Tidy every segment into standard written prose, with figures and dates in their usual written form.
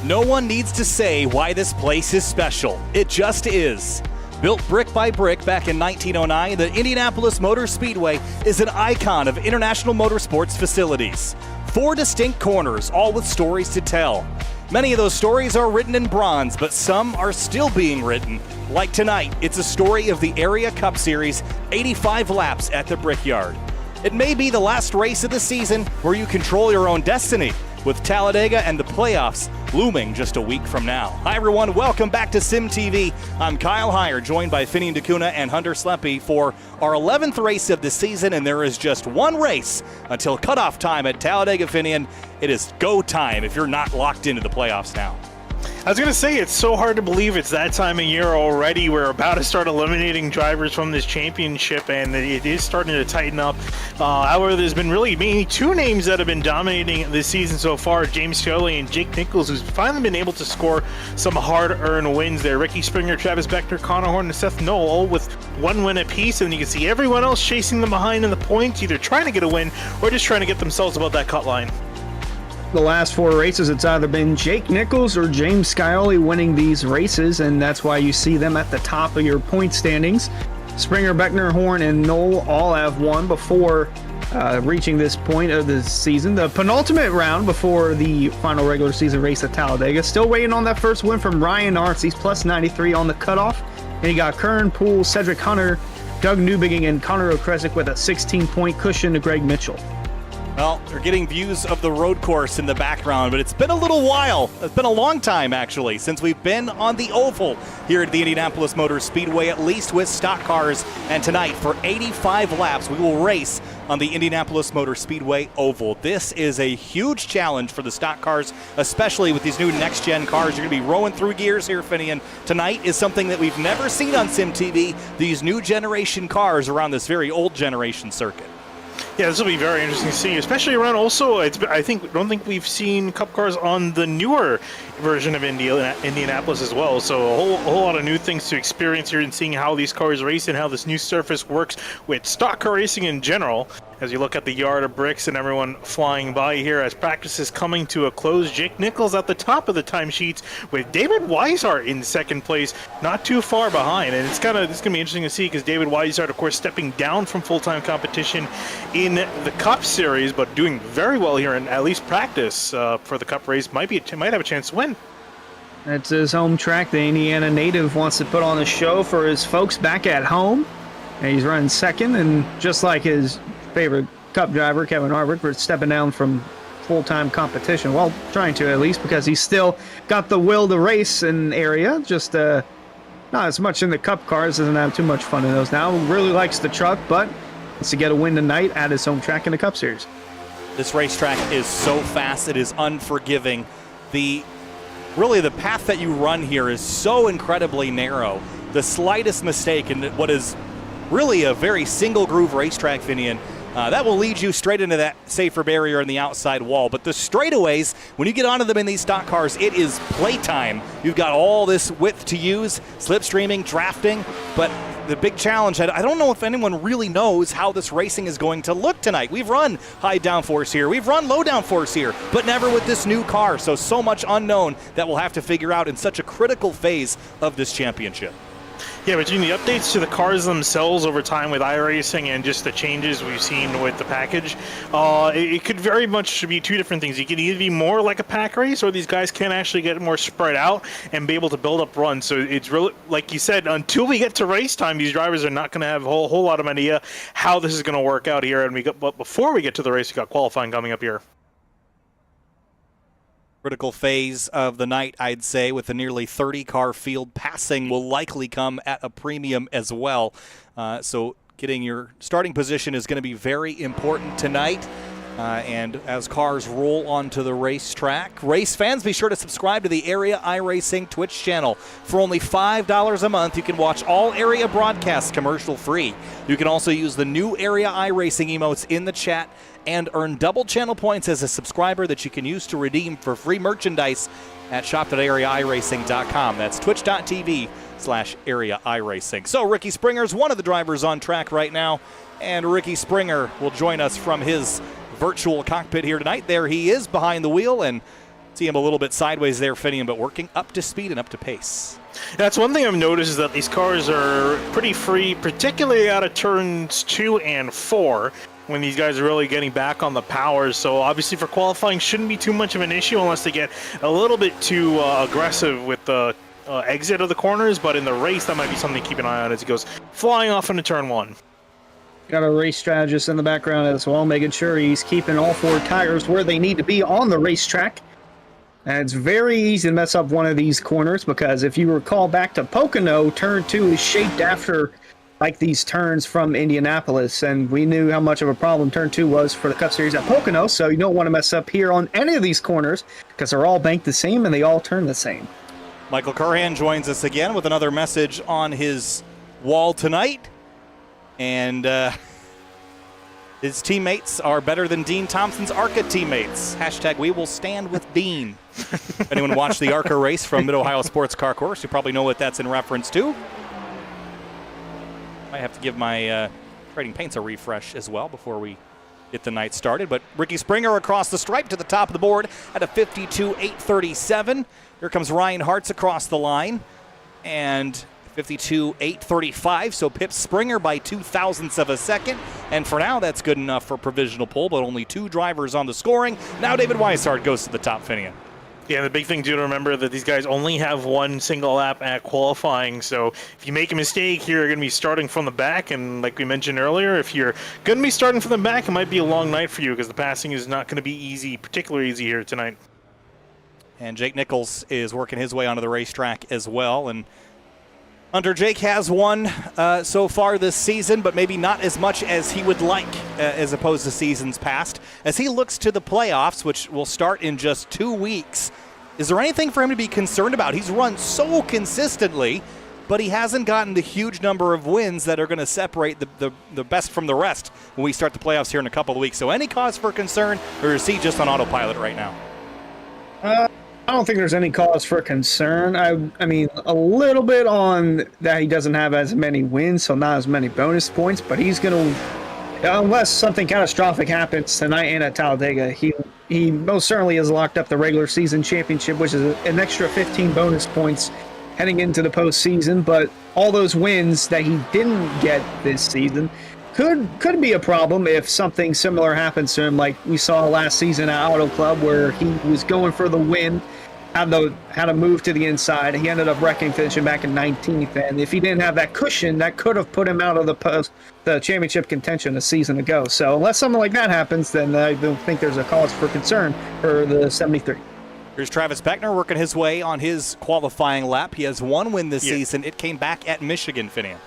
No one needs to say why this place is special. It just is. Built brick by brick back in 1909, the Indianapolis Motor Speedway is an icon of international motorsports facilities. 4 distinct corners, all with stories to tell. Many of those stories are written in bronze, but some are still being written. Like tonight, it's a story of the Area Cup Series, 85 laps at the Brickyard. It may be the last race of the season where you control your own destiny, with Talladega and the playoffs looming just a week from now. Hi everyone, welcome back to Sim TV. I'm Kyle Heyer, joined by Finian DeCuna and Hunter Sleppy for our 11th race of the season, and there is just one race until cutoff time at Talladega. Finian, it is go time if you're not locked into the playoffs now. I was going to say, it's so hard to believe it's that time of year already. We're about to start eliminating drivers from this championship, and it is starting to tighten up. However, there's been really mainly 2 names that have been dominating this season so far, James Scully and Jake Nichols, who's finally been able to score some hard-earned wins there. Ricky Springer, Travis Beckner, Connor Horn, and Seth Knoll, all with 1 win apiece, and you can see everyone else chasing them behind in the points, either trying to get a win or just trying to get themselves above that cut line. The last 4 races, it's either been Jake Nichols or James Scioli winning these races, and that's why you see them at the top of your point standings. Springer, Beckner, Horn, and Knoll all have won before reaching this point of the season. The penultimate round before the final regular season race at Talladega. Still waiting on that first win from Ryan Artz. He's plus 93 on the cutoff. And you got Kern Poole, Cedric Hunter, Doug Newbegin, and Connor O'Kresick with a 16-point cushion to Greg Mitchell. Well, we're getting views of the road course in the background, but it's been a little while. It's been a long time, actually, since we've been on the oval here at the Indianapolis Motor Speedway, at least with stock cars. And tonight, for 85 laps, we will race on the Indianapolis Motor Speedway oval. This is a huge challenge for the stock cars, especially with these new next-gen cars. You're going to be rowing through gears here, Finian. Tonight is something that we've never seen on Sim TV, these new generation cars around this very old generation circuit. Yeah, this will be very interesting to see, especially around also, I don't think we've seen Cup cars on the newer version of Indianapolis as well. So a whole lot of new things to experience here and seeing how these cars race and how this new surface works with stock car racing in general. As you look at the yard of bricks and everyone flying by here as practice is coming to a close. Jake Nichols at the top of the timesheets with David Weishart in second place, not too far behind. And it's going to be interesting to see because David Weishart, of course, stepping down from full-time competition in the Cup Series, but doing very well here in at least practice for the Cup race. Might have a chance to win. That's his home track. The Indiana native wants to put on a show for his folks back at home. And he's running second, and just like his favorite Cup driver, Kevin Harvick, for stepping down from full-time competition. Well, trying to at least, because he's still got the will to race in area. Just not as much in the Cup cars, doesn't have too much fun in those now. Really likes the truck, but wants to get a win tonight at his home track in the Cup Series. This racetrack is so fast, it is unforgiving. Really, the path that you run here is so incredibly narrow. The slightest mistake in what is really a very single groove racetrack, Finian, that will lead you straight into that safer barrier in the outside wall. But the straightaways, when you get onto them in these stock cars, it is playtime. You've got all this width to use, slipstreaming, drafting, but the big challenge, I don't know if anyone really knows how this racing is going to look tonight. We've run high downforce here, we've run low downforce here, but never with this new car. So much unknown that we'll have to figure out in such a critical phase of this championship. Yeah, between the updates to the cars themselves over time with iRacing and just the changes we've seen with the package, it could very much be 2 different things. You can either be more like a pack race, or these guys can actually get more spread out and be able to build up runs. So it's really, like you said, until we get to race time, these drivers are not going to have a whole lot of idea how this is going to work out here. But before we get to the race, we got qualifying coming up here. Critical phase of the night, I'd say, with the nearly 30-car field. Passing will likely come at a premium as well. So getting your starting position is going to be very important tonight. And as cars roll onto the racetrack, race fans, be sure to subscribe to the Area iRacing Twitch channel. For only $5 a month, you can watch all area broadcasts commercial-free. You can also use the new Area iRacing emotes in the chat and earn double channel points as a subscriber that you can use to redeem for free merchandise at shop.areairacing.com. That's twitch.tv/Area iRacing. So Ricky Springer's one of the drivers on track right now, and Ricky Springer will join us from his virtual cockpit here tonight. There he is behind the wheel, and See him a little bit sideways there, Finian, but working up to speed and up to pace. That's one thing I've noticed is that these cars are pretty free, particularly out of turns 2 and 4, when these guys are really getting back on the power. So obviously for qualifying, shouldn't be too much of an issue unless they get a little bit too aggressive with the exit of the corners. But in the race, that might be something to keep an eye on as he goes flying off into turn 1. Got a race strategist in the background as well, making sure he's keeping all 4 tires where they need to be on the racetrack. And it's very easy to mess up one of these corners because if you recall back to Pocono, turn 2 is shaped after like these turns from Indianapolis, and we knew how much of a problem turn 2 was for the Cup Series at Pocono, so you don't want to mess up here on any of these corners because they're all banked the same and they all turn the same. Michael Curhan joins us again with another message on his wall tonight, and his teammates are better than Dean Thompson's ARCA teammates. Hashtag we will stand with Dean. If anyone watched the ARCA race from Mid-Ohio Sports Car Course, you probably know what that's in reference to. Might have to give my Trading Paints a refresh as well before we get the night started. But Ricky Springer across the stripe to the top of the board at a 52.837. Here comes Ryan Hartz across the line. And 52.835, so pips Springer by 0.02 of a second. And for now, that's good enough for provisional pole, but only 2 drivers on the scoring. Now David Weishart goes to the top, Finian. Yeah, the big thing to remember that these guys only have 1 single lap at qualifying, so if you make a mistake here, you're going to be starting from the back, and like we mentioned earlier, if you're going to be starting from the back, it might be a long night for you because the passing is not going to be easy, particularly easy here tonight. And Jake Nichols is working his way onto the racetrack as well, and Hunter Jake has won so far this season, but maybe not as much as he would like as opposed to seasons past. As he looks to the playoffs, which will start in just 2 weeks, is there anything for him to be concerned about? He's run so consistently, but he hasn't gotten the huge number of wins that are going to separate the best from the rest when we start the playoffs here in a couple of weeks. So any cause for concern, or is he just on autopilot right now? I don't think there's any cause for concern. I mean, a little bit on that he doesn't have as many wins, so not as many bonus points, but he's going to, unless something catastrophic happens tonight and at Talladega, he most certainly has locked up the regular season championship, which is an extra 15 bonus points heading into the postseason. But all those wins that he didn't get this season could be a problem if something similar happens to him, like we saw last season at Auto Club, where he was going for the win, had to move to the inside. He ended up wrecking, finishing back in 19th, and if he didn't have that cushion, that could have put him out of the championship contention a season ago. So unless something like that happens, then I don't think there's a cause for concern for the 73. Here's Travis Beckner working his way on his qualifying lap. He has 1 win this season. It came back at Michigan, Finian.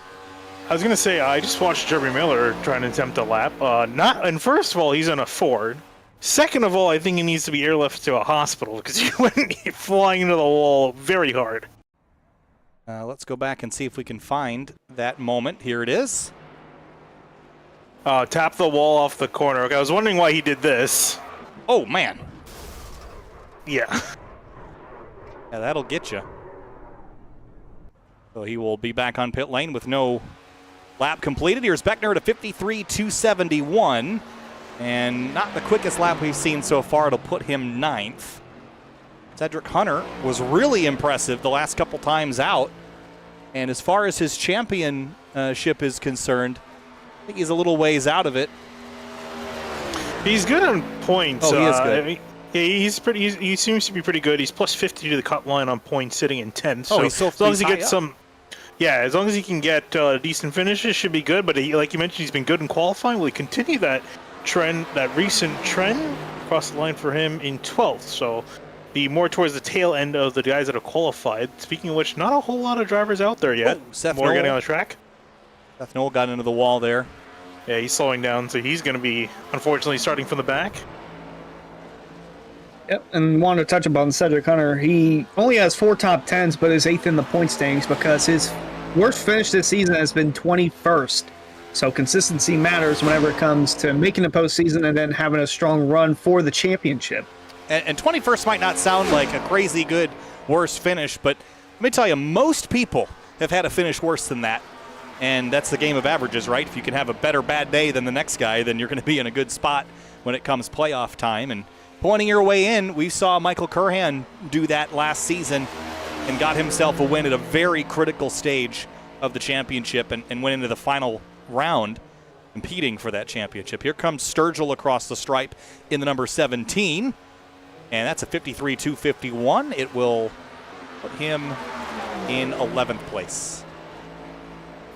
I was going to say, I just watched Jeremy Miller trying to attempt a lap. And first of all, he's in a Ford. Second of all, I think he needs to be airlifted to a hospital because he went flying into the wall very hard. Let's go back and see if we can find that moment. Here it is. Tap the wall off the corner. Okay, I was wondering why he did this. Oh, man. Yeah. Yeah, that'll get you. So he will be back on pit lane with no lap completed. Here's Beckner at a 53.271. And not the quickest lap we've seen so far. It'll put him 9th. Cedric Hunter was really impressive the last couple times out. And as far as his championship is concerned, I think he's a little ways out of it. He's good on points. Oh, he is good. I mean, yeah, he seems to be pretty good. He's plus 50 to the cut line on points, sitting in 10th. So he's so as long as he gets up. as long as he can get decent finishes, should be good. But like you mentioned, he's been good in qualifying. Will he continue that trend, that recent trend? Across the line for him in 12th. So be more towards the tail end of the guys that have qualified. Speaking of which, not a whole lot of drivers out there yet. Seth More Knoll. getting on the track. Seth Knoll got into the wall there. Yeah, he's slowing down, so he's going to be, unfortunately, starting from the back. Yep, and wanted to touch upon Cedric Hunter. He only has 4 top 10s, but is 8th in the point standings because his worst finish this season has been 21st. So consistency matters whenever it comes to making the postseason and then having a strong run for the championship. And 21st might not sound like a crazy good worst finish, but let me tell you, most people have had a finish worse than that. And that's the game of averages, right? If you can have a better bad day than the next guy, then you're going to be in a good spot when it comes playoff time. And pointing your way in, we saw Michael Curhan do that last season and got himself a win at a very critical stage of the championship and went into the final round competing for that championship. Here comes Sturgill across the stripe in the number 17, and that's a 53.251. It will put him in 11th place.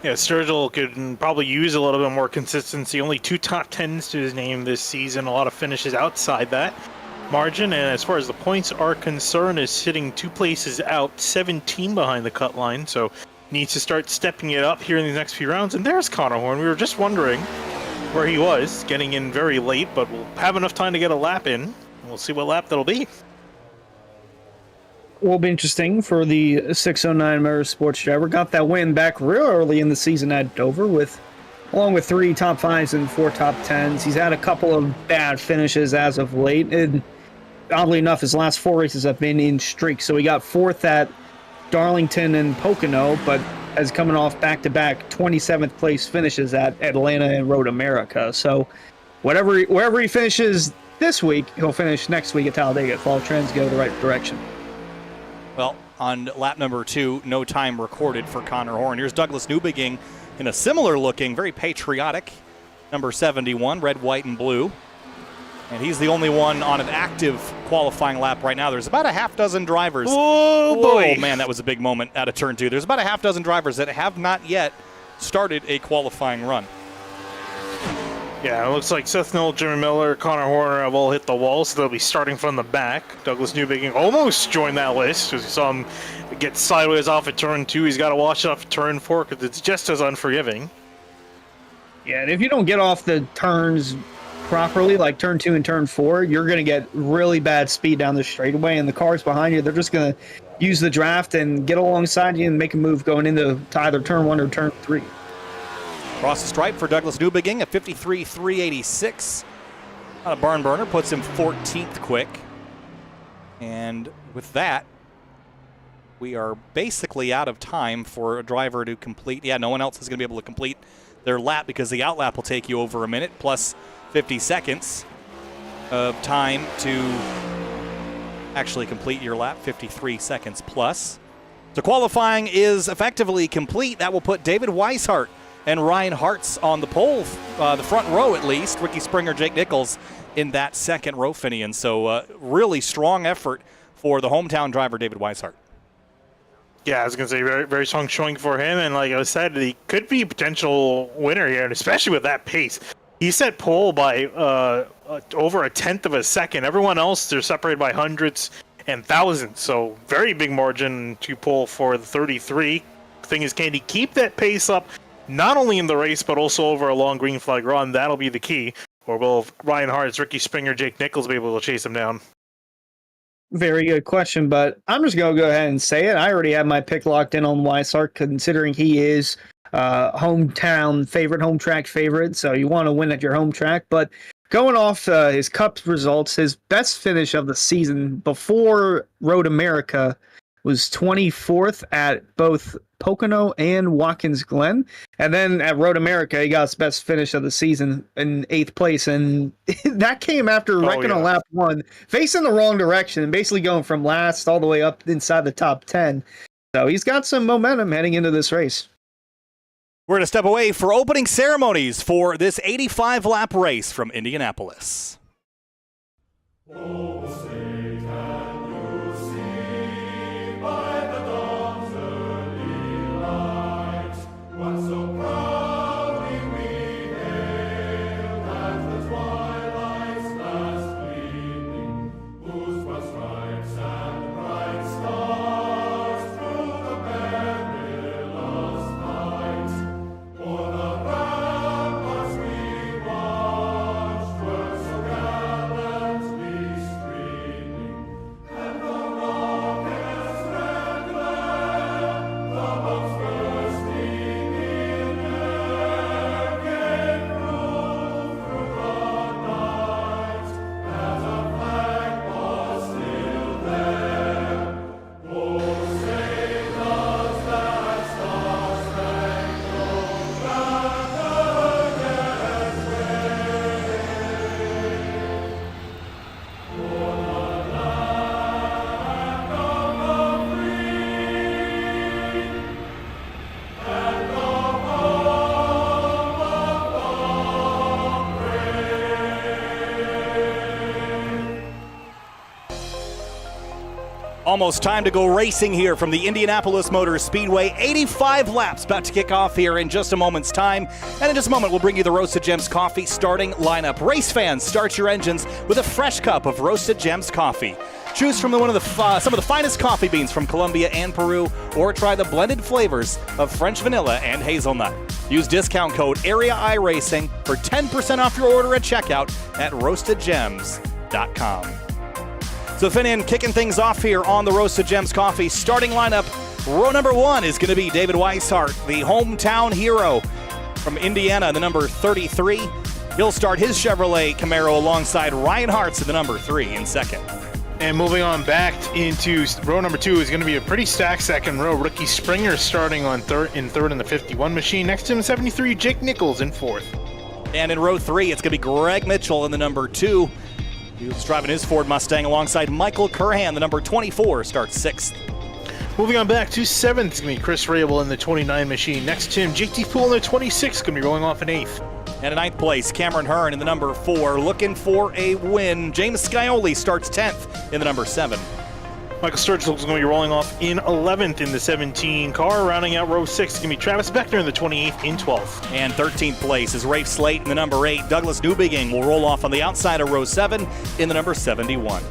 Yeah, Sturgill could probably use a little bit more consistency. Only 2 top 10s to his name this season. A lot of finishes outside that margin. And as far as the points are concerned, is sitting 2 places out, 17 behind the cut line. So needs to start stepping it up here in these next few rounds. And there's Connor Horn. We were just wondering where he was, getting in very late, but we'll have enough time to get a lap in. We'll see what lap that'll be. Will be interesting for the 609 Motorsports driver. Got that win back real early in the season at Dover, along with 3 top 5s and 4 top 10s. He's had a couple of bad finishes as of late, and oddly enough, his last 4 races have been in streaks. So he got 4th at Darlington and Pocono, but as coming off back-to-back 27th place finishes at Atlanta and Road America. So wherever he finishes this week, he'll finish next week at Talladega if all trends go the right direction. Well, on lap number 2, no time recorded for Connor Horn. Here's Douglas Newbegin in a similar looking, very patriotic number 71, red, white, and blue. And he's the only one on an active qualifying lap right now. There's about a half dozen drivers. Oh, boy. Oh, man, that was a big moment out of turn 2. There's about a half dozen drivers that have not yet started a qualifying run. Yeah, it looks like Seth Knoll, Jimmy Miller, Connor Horner have all hit the wall, so they'll be starting from the back. Douglas Newbegin almost joined that list because we saw him get sideways off at turn 2. He's got to watch it off at turn 4 because it's just as unforgiving. Yeah, and if you don't get off the turns properly, like turn 2 and turn 4, you're going to get really bad speed down the straightaway, and the cars behind you, they're just going to use the draft and get alongside you and make a move going into either turn 1 or turn 3. Across the stripe for Douglas Newbegin, a 53.386. Not a barn burner, puts him 14th quick. And with that, we are basically out of time for a driver to complete. Yeah, no one else is going to be able to complete their lap because the out lap will take you over a minute plus 50 seconds of time to actually complete your lap, 53 seconds plus. So qualifying is effectively complete. That will put David Weishart and Ryan Hartz on the pole, the front row at least. Ricky Springer, Jake Nichols in that second row, Finian. So really strong effort for the hometown driver, David Weishart. Yeah, I was going to say very, very strong showing for him. And like I said, he could be a potential winner here, and especially with that pace. He set pole by over a tenth of a second. Everyone else, they're separated by hundreds and thousands. So very big margin to pole for the 33. Thing is, can he keep that pace up? Not only in the race, but also over a long green flag run. That'll be the key. Or will Ryan Hartz, Ricky Springer, Jake Nichols be able to chase him down? Very good question, but I'm just going to go ahead and say it. I already have my pick locked in on Weishart, considering he is hometown favorite, home track favorite. So you want to win at your home track. But going off his Cup results, his best finish of the season before Road America was 24th at both Pocono and Watkins Glen. And then at Road America, he got his best finish of the season in 8th place. And that came after wrecking on lap 1, facing the wrong direction, and basically going from last all the way up inside the top 10. So he's got some momentum heading into this race. We're going to step away for opening ceremonies for this 85-lap race from Indianapolis. Almost time to go racing here from the Indianapolis Motor Speedway. 85 laps about to kick off here in just a moment's time. And in just a moment, we'll bring you the Roasted Gems Coffee starting lineup. Race fans, start your engines with a fresh cup of Roasted Gems Coffee. Choose from some of the finest coffee beans from Colombia and Peru, or try the blended flavors of French vanilla and hazelnut. Use discount code Area iRacing for 10% off your order at checkout at roastedgems.com. So Finian kicking things off here on the Roasted Gems Coffee starting lineup. Row number 1 is going to be David Weishart, the hometown hero from Indiana, the number 33. He'll start his Chevrolet Camaro alongside Ryan Hartz, the number 3 in second. And moving on back into row number 2 is going to be a pretty stacked second row. Ricky Springer starting on third in the 51 machine. Next to him, 73, Jake Nichols in fourth. And in row 3, it's going to be Greg Mitchell in the number 2. He was driving his Ford Mustang alongside Michael Curhan, the number 24, starts 6th. Moving on back to 7th, it's going to be Chris Rabel in the 29 machine. Next to him, JT Poole in the 26, going to be rolling off in 8th. And in 9th place, Cameron Hearn in the number 4, looking for a win. James Scioli starts 10th in the number 7. Michael Sturgill is going to be rolling off in 11th in the 17 car. Rounding out row 6 is going to be Travis Beckner in the 28th in 12th. And 13th place is Rafe Slate in the number 8. Douglas Newbegin will roll off on the outside of row 7 in the number 71.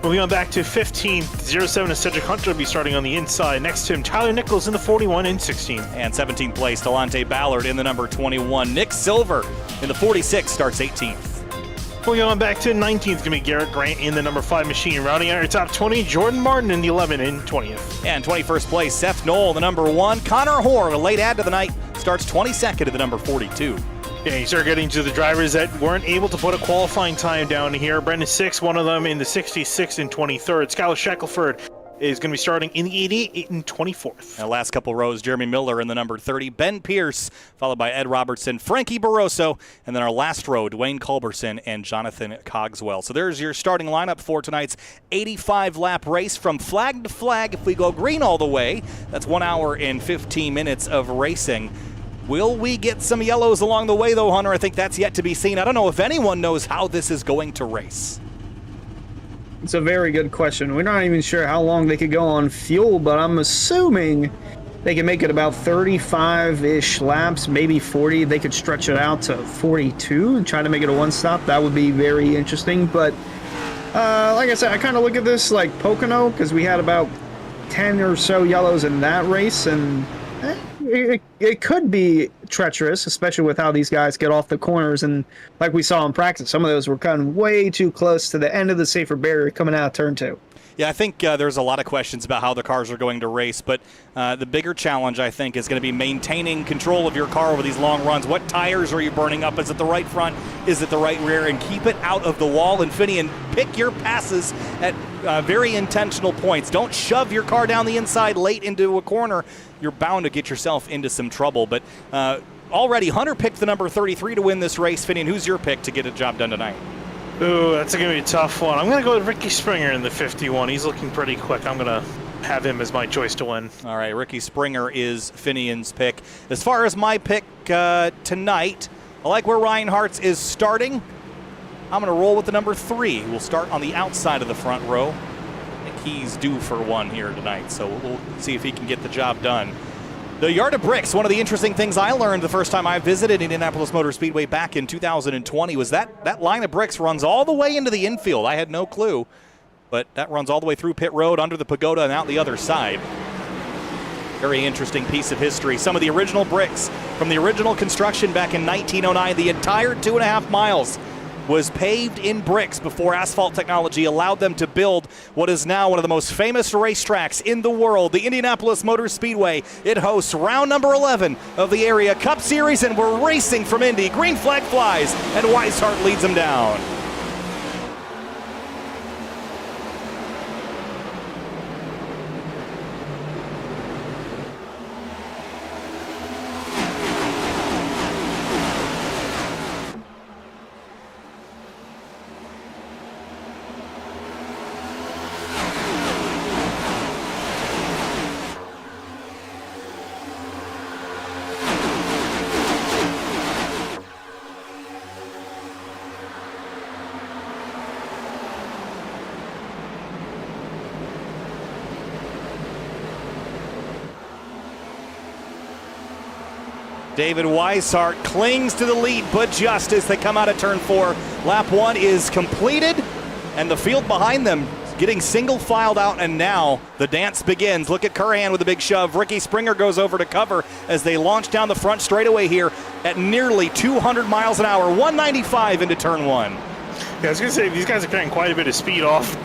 Moving on back to 15th, 07 is Cedric Hunter will be starting on the inside. Next to him, Tyler Nichols in the 41 and 16th. And 17th place, Delonte Ballard in the number 21. Nick Silver in the 46 starts 18th. Moving on back to 19th, going to be Garrett Grant in the number 5 machine. Rounding out your top 20, Jordan Martin in the 11 and 20th. And 21st place, Seth Knoll in the number 1. Connor Horn, a late add to the night, starts 22nd at the number 42. Yeah, you start getting to the drivers that weren't able to put a qualifying time down here. Brendan Six, one of them in the 66 and 23rd. Skylar Shackelford is going to be starting in the 88 and 24th. And last couple rows, Jeremy Miller in the number 30. Ben Pierce, followed by Ed Robertson, Frankie Barroso, and then our last row, Dwayne Culberson and Jonathan Cogswell. So there's your starting lineup for tonight's 85-lap race from flag to flag. If we go green all the way, that's 1 hour and 15 minutes of racing. Will we get some yellows along the way, though, Hunter? I think that's yet to be seen. I don't know if anyone knows how this is going to race. It's a very good question. We're not even sure how long they could go on fuel, but I'm assuming they can make it about 35-ish laps, maybe 40. They could stretch it out to 42 and try to make it a one-stop. That would be very interesting. But like I said, I kind of look at this like Pocono, because we had about 10 or so yellows in that race, and it could be treacherous, especially with how these guys get off the corners. And like we saw in practice, some of those were kind of way too close to the end of the safer barrier coming out of turn 2. Yeah, I think there's a lot of questions about how the cars are going to race, but the bigger challenge, I think, is going to be maintaining control of your car over these long runs. What tires are you burning up? Is it the right front? Is it the right rear? And keep it out of the wall. And Finian, pick your passes at very intentional points. Don't shove your car down the inside late into a corner. You're bound to get yourself into some trouble. But already, Hunter picked the number 33 to win this race. Finian, who's your pick to get a job done tonight? Ooh, that's going to be a tough one. I'm going to go with Ricky Springer in the 51. He's looking pretty quick. I'm going to have him as my choice to win. All right, Ricky Springer is Finian's pick. As far as my pick tonight, I like where Ryan Hartz is starting. I'm going to roll with the number 3. We'll start on the outside of the front row. I think he's due for one here tonight, so we'll see if he can get the job done. The Yard of Bricks, one of the interesting things I learned the first time I visited Indianapolis Motor Speedway back in 2020 was that line of bricks runs all the way into the infield. I had no clue, but that runs all the way through pit road, under the pagoda, and out the other side. Very interesting piece of history. Some of the original bricks from the original construction back in 1909, the entire 2.5 miles was paved in bricks before asphalt technology allowed them to build what is now one of the most famous racetracks in the world, the Indianapolis Motor Speedway. It hosts round number 11 of the Area Cup Series, and we're racing from Indy. Green flag flies, and Weishart leads them down. David Weishart clings to the lead, but just as they come out of turn 4, lap 1 is completed, and the field behind them getting single filed out, and now the dance begins. Look at Curran with a big shove. Ricky Springer goes over to cover as they launch down the front straightaway here at nearly 200 miles an hour, 195 into turn 1. Yeah, I was going to say, these guys are carrying quite a bit of speed off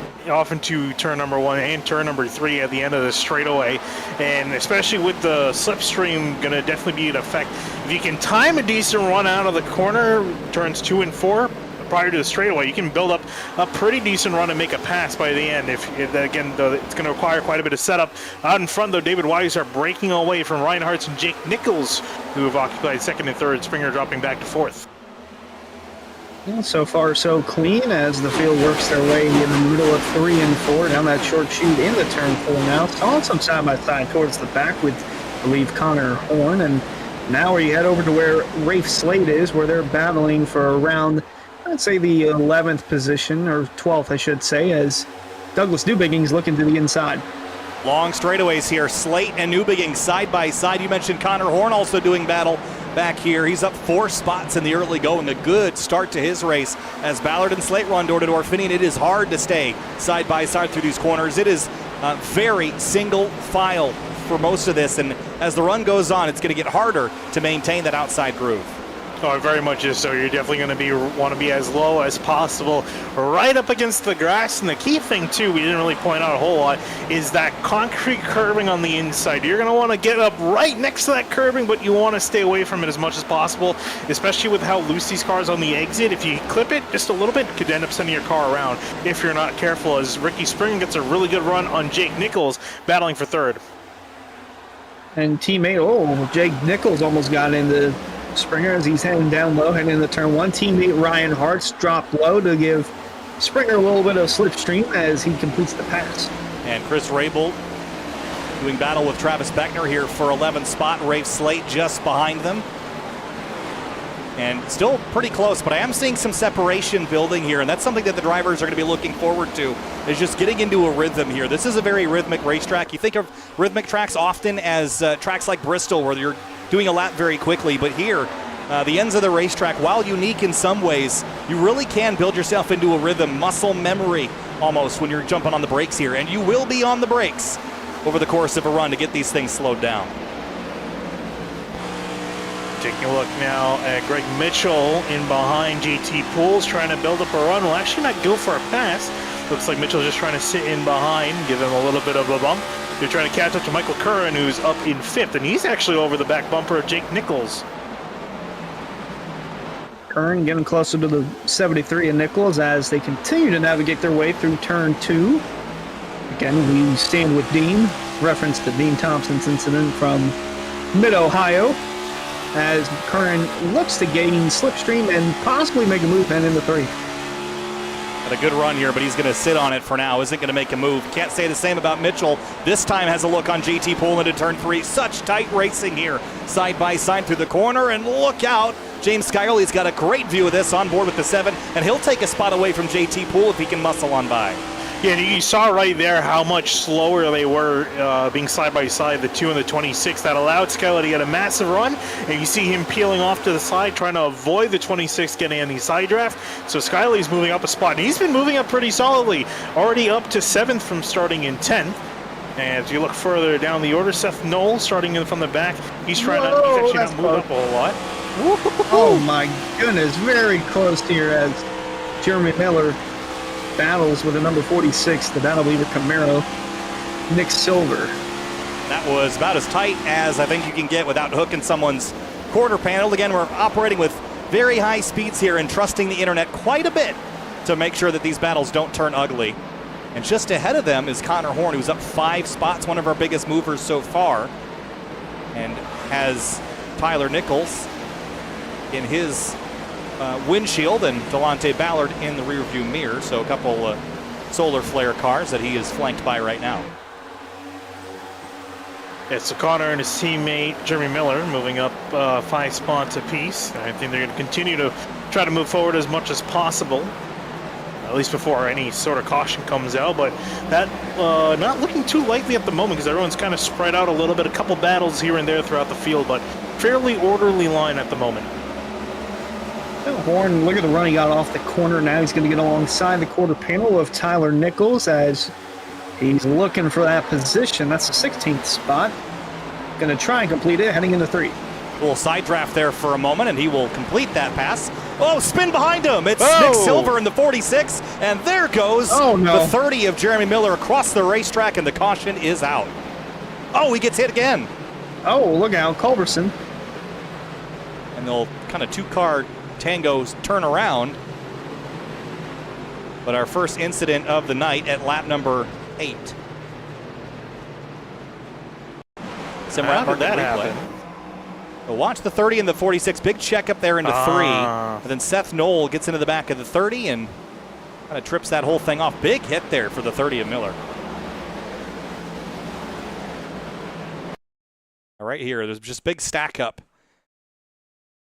into turn number 1 and turn number 3 at the end of the straightaway, and especially with the slipstream going to definitely be in effect. If you can time a decent run out of the corner, turns 2 and 4, prior to the straightaway, you can build up a pretty decent run and make a pass by the end. If again, though, it's going to require quite a bit of setup. Out in front, though, David Weishart breaking away from Ryan Hartz and Jake Nichols, who have occupied 2nd and 3rd. Springer dropping back to 4th. Well, so far so clean as the field works their way in the middle of 3 and 4 down that short chute into turn 4 now. Saw some side by side towards the back with, I believe, Connor Horn. And now we head over to where Rafe Slade is, where they're battling for around, I'd say, the 11th position, or 12th, I should say, as Douglas Newbigging's looking to the inside. Long straightaways here. Slate and Newbigging side by side. You mentioned Connor Horn also doing battle back here. He's up 4 spots in the early going. A good start to his race as Ballard and Slate run door to door. Finney, and it is hard to stay side by side through these corners. It is very single file for most of this, and as the run goes on, it's going to get harder to maintain that outside groove. Oh, very much is so. You're definitely going to want to be as low as possible, right up against the grass. And the key thing, too, we didn't really point out a whole lot, is that concrete curbing on the inside. You're going to want to get up right next to that curbing, but you want to stay away from it as much as possible, especially with how loose these cars on the exit. If you clip it just a little bit, it could end up sending your car around if you're not careful, as Ricky Springer gets a really good run on Jake Nichols, battling for 3rd. And teammate, Jake Nichols almost got into Springer as he's heading down low, heading into turn 1. Teammate Ryan Hartz dropped low to give Springer a little bit of slipstream as he completes the pass. And Chris Rabel doing battle with Travis Beckner here for 11th spot. Rafe Slate just behind them. And still pretty close, but I am seeing some separation building here, and that's something that the drivers are going to be looking forward to, is just getting into a rhythm here. This is a very rhythmic racetrack. You think of rhythmic tracks often as tracks like Bristol, where you're doing a lap very quickly, but here, the ends of the racetrack, while unique in some ways, you really can build yourself into a rhythm, muscle memory almost when you're jumping on the brakes here, and you will be on the brakes over the course of a run to get these things slowed down. Taking a look now at Greg Mitchell in behind JT Pools, trying to build up a run. Will actually not go for a pass. Looks like Mitchell's just trying to sit in behind, give him a little bit of a bump. They're trying to catch up to Michael Curran, who's up in 5th, and he's actually over the back bumper of Jake Nichols. Curran getting closer to the 73 of Nichols as they continue to navigate their way through turn 2. Again, we stand with Dean, reference to Dean Thompson's incident from mid-Ohio, as Curran looks to gain slipstream and possibly make a move then into 3. Had a good run here, but he's going to sit on it for now. Isn't going to make a move. Can't say the same about Mitchell. This time has a look on JT Poole into turn 3. Such tight racing here, side by side through the corner, and look out. James Scioli's got a great view of this on board with the 7, and he'll take a spot away from JT Poole if he can muscle on by. Yeah, you saw right there how much slower they were being side by side, the 2 and the 26. That allowed Scioli to get a massive run, and you see him peeling off to the side, trying to avoid the 26 getting any side draft. So Scioli's moving up a spot, and he's been moving up pretty solidly, already up to 7th from starting in 10th. And as you look further down the order, Seth Knoll starting in from the back. He's trying to, he's actually not moving up a whole lot. Oh my goodness, very close here as Jeremy Miller battles with a number 46, the battle leader Camaro, Nick Silver. That was about as tight as I think you can get without hooking someone's quarter panel. Again, we're operating with very high speeds here and trusting the internet quite a bit to make sure that these battles don't turn ugly. And just ahead of them is Connor Horn, who's up 5 spots, one of our biggest movers so far, and has Tyler Nichols in his windshield and Delonte Ballard in the rearview mirror. So a couple solar flare cars that he is flanked by right now. It's Connor and his teammate Jeremy Miller moving up 5 spots apiece. I think they're going to continue to try to move forward as much as possible, at least before any sort of caution comes out. But that not looking too likely at the moment because everyone's kind of spread out a little bit, a couple battles here and there throughout the field. But fairly orderly line at the moment. Horn, look at the run he got off the corner. Now he's going to get alongside the quarter panel of Tyler Nichols as he's looking for that position. That's the 16th spot. Going to try and complete it, heading into 3. Little side draft there for a moment, and he will complete that pass. Oh, spin behind him. It's Nick Silver in the 46, and there goes the 30 of Jeremy Miller across the racetrack, and the caution is out. Oh, he gets hit again. Oh, look out, Culberson. And they'll kind of two-car tangos turn around. But our first incident of the night at lap number 8. How did that happen? Well, watch the 30 and the 46. Big check up there into 3. And then Seth Knoll gets into the back of the 30 and kind of trips that whole thing off. Big hit there for the 30 of Miller. All right, here, there's just big stack up.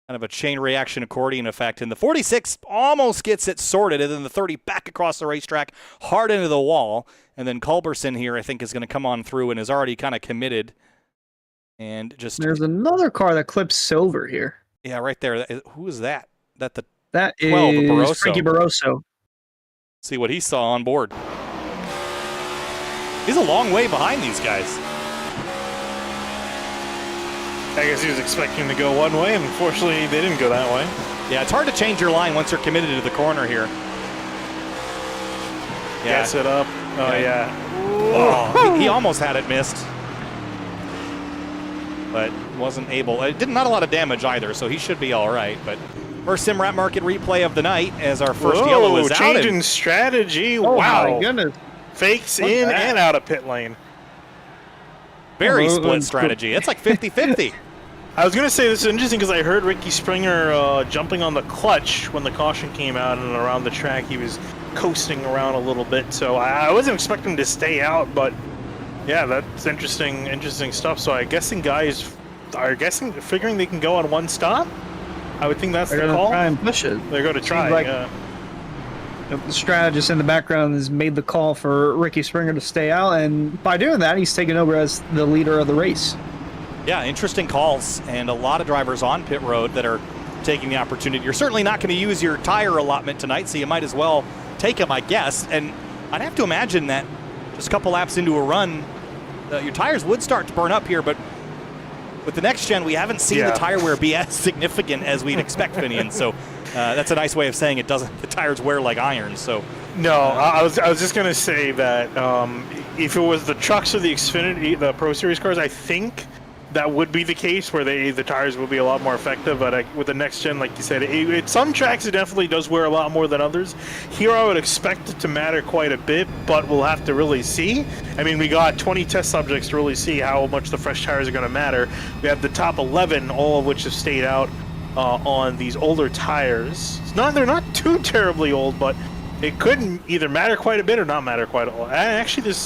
Kind of a chain reaction accordion effect. And the 46 almost gets it sorted, and then the 30 back across the racetrack, hard into the wall. And then Culberson here, I think, is going to come on through and is already kind of committed. And just there's another car that clips Silver here. Yeah, right there. Who is that? That is Barroso. Frankie Barroso. See what he saw on board. He's a long way behind these guys. I guess he was expecting to go one way, and unfortunately they didn't go that way. Yeah, it's hard to change your line once you're committed to the corner here. Yeah. Gas it up. Oh, yeah. Oh, he almost had it missed. But wasn't able. It did not a lot of damage either, so he should be all right. But first Simrat Market replay of the night as our first yellow is out. Changing strategy. Oh, wow. My goodness. Fakes in and out of pit lane. Very split strategy. It's like 50-50. I was going to say this is interesting because I heard Ricky Springer jumping on the clutch when the caution came out, and around the track he was coasting around a little bit. So I wasn't expecting him to stay out, but yeah, that's interesting stuff. So I'm guessing guys are figuring they can go on one stop. I would think that's the call. Try and push it. They're going to try. Like, the strategist in the background has made the call for Ricky Springer to stay out, and by doing that, he's taken over as the leader of the race. Yeah, interesting calls, and a lot of drivers on pit road that are taking the opportunity. You're certainly not going to use your tire allotment tonight, so you might as well take them, I guess. And I'd have to imagine that just a couple laps into a run, your tires would start to burn up here, but with the next gen, we haven't seen the tire wear be as significant as we'd expect, Finian. So that's a nice way of saying it doesn't. The tires wear like iron. So no, I was just gonna say that if it was the trucks or the Xfinity, the Pro Series cars, I think that would be the case where the tires will be a lot more effective. But with the next gen, like you said, some tracks it definitely does wear a lot more than others. Here I would expect it to matter quite a bit, but we'll have to really see. I mean, we got 20 test subjects to really see how much the fresh tires are going to matter. We have the top 11, all of which have stayed out on these older tires. They're not too terribly old, but it could either matter quite a bit or not matter quite a lot. And actually, this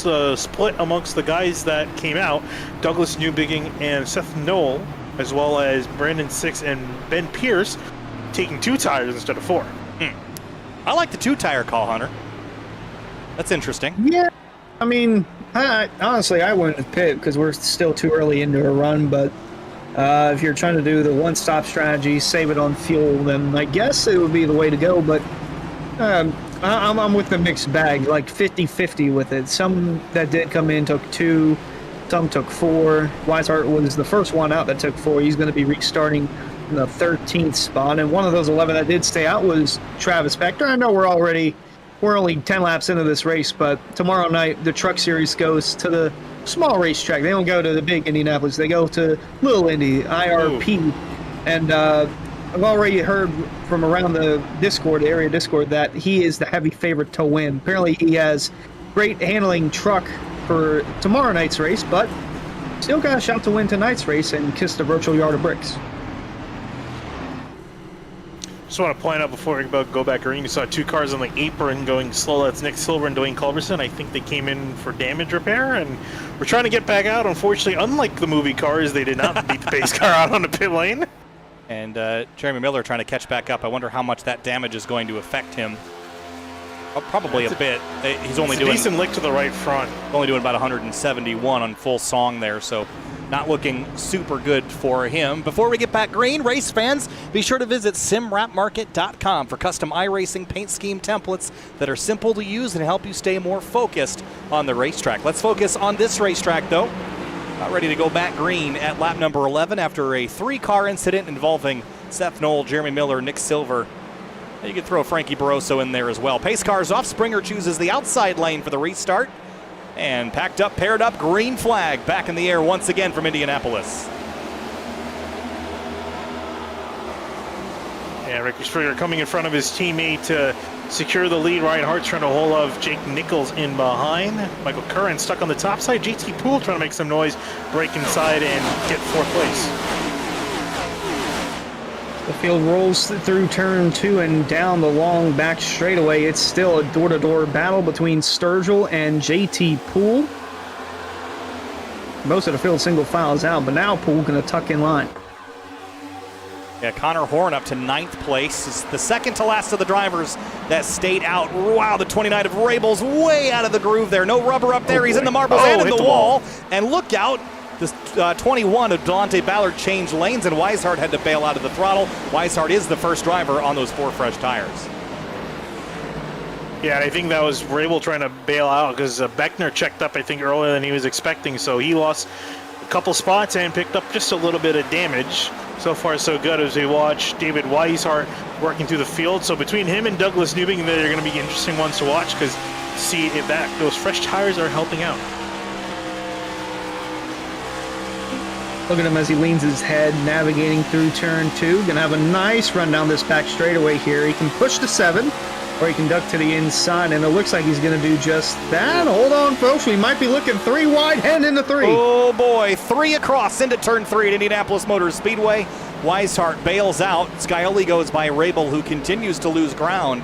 split amongst the guys that came out, Douglas Newbigging and Seth Knoll, as well as Brandon Six and Ben Pierce, taking 2 tires instead of 4. I like the 2-tire call, Hunter. That's interesting. Yeah, I mean, honestly, I wouldn't pit because we're still too early into a run, but if you're trying to do the one-stop strategy, save it on fuel, then I guess it would be the way to go, but I'm with the mixed bag, like 50-50 with it. Some that did come in took 2, some took 4. Weishart was the first one out that took 4. He's going to be restarting in the 13th spot, and one of those 11 that did stay out was Travis Spector. I know we're only 10 laps into this race, but tomorrow night the Truck Series goes to the small racetrack. They don't go to the big Indianapolis. They go to Little Indy, IRP, and I've already heard from around the area Discord, that he is the heavy favorite to win. Apparently he has great handling truck for tomorrow night's race, but still got a shot to win tonight's race and kiss the virtual yard of bricks. Just want to point out before we go back green, you saw 2 cars on the apron going slow. That's Nick Silver and Dwayne Culberson. I think they came in for damage repair, and we're trying to get back out. Unfortunately, unlike the movie cars, they did not beat the pace car out on the pit lane. And Jeremy Miller trying to catch back up. I wonder how much that damage is going to affect him. Probably a bit. He's only doing a decent lick to the right front. Only doing about 171 on full song there, so not looking super good for him. Before we get back green, race fans, be sure to visit simwrapmarket.com for custom iRacing paint scheme templates that are simple to use and help you stay more focused on the racetrack. Let's focus on this racetrack, though. Ready to go back green at lap number 11 after a 3-car incident involving Seth Knoll, Jeremy Miller, Nick Silver. You could throw Frankie Barroso in there as well. Pace cars off. Springer chooses the outside lane for the restart. And packed up, paired up, green flag back in the air once again from Indianapolis. Yeah, Ricky Springer coming in front of his teammate to secure the lead. Ryan Hart's trying to hold off Jake Nichols in behind. Michael Curran stuck on the top side. JT Poole trying to make some noise, break inside and get 4th place. The field rolls through turn 2 and down the long back straightaway. It's still a door-to-door battle between Sturgill and JT Poole. Most of the field single files out, but now Poole going to tuck in line. Yeah, Connor Horn up to 9th place. Is the second to last of the drivers that stayed out. Wow, the 29 of Rabel's way out of the groove there. No rubber up there. He's in the marbles and in the wall. And look out. This 21 of Delonte Ballard changed lanes, and Weishart had to bail out of the throttle. Weishart is the first driver on those 4 fresh tires. Yeah, I think that was Rabel trying to bail out because Beckner checked up, I think, earlier than he was expecting. So he lost a couple spots and picked up just a little bit of damage. So far, so good as we watch David Weishart working through the field. So between him and Douglas Newbing, they're going to be interesting ones to watch because see if those fresh tires are helping out. Look at him as he leans his head, navigating through turn 2. Gonna have a nice run down this back straightaway here. He can push to 7, or he can duck to the inside, and it looks like he's gonna do just that. Hold on, folks. We might be looking 3 wide, heading into 3. Oh boy, 3 across into turn 3 at Indianapolis Motor Speedway. Weishart bails out. Scioli goes by Rabel, who continues to lose ground.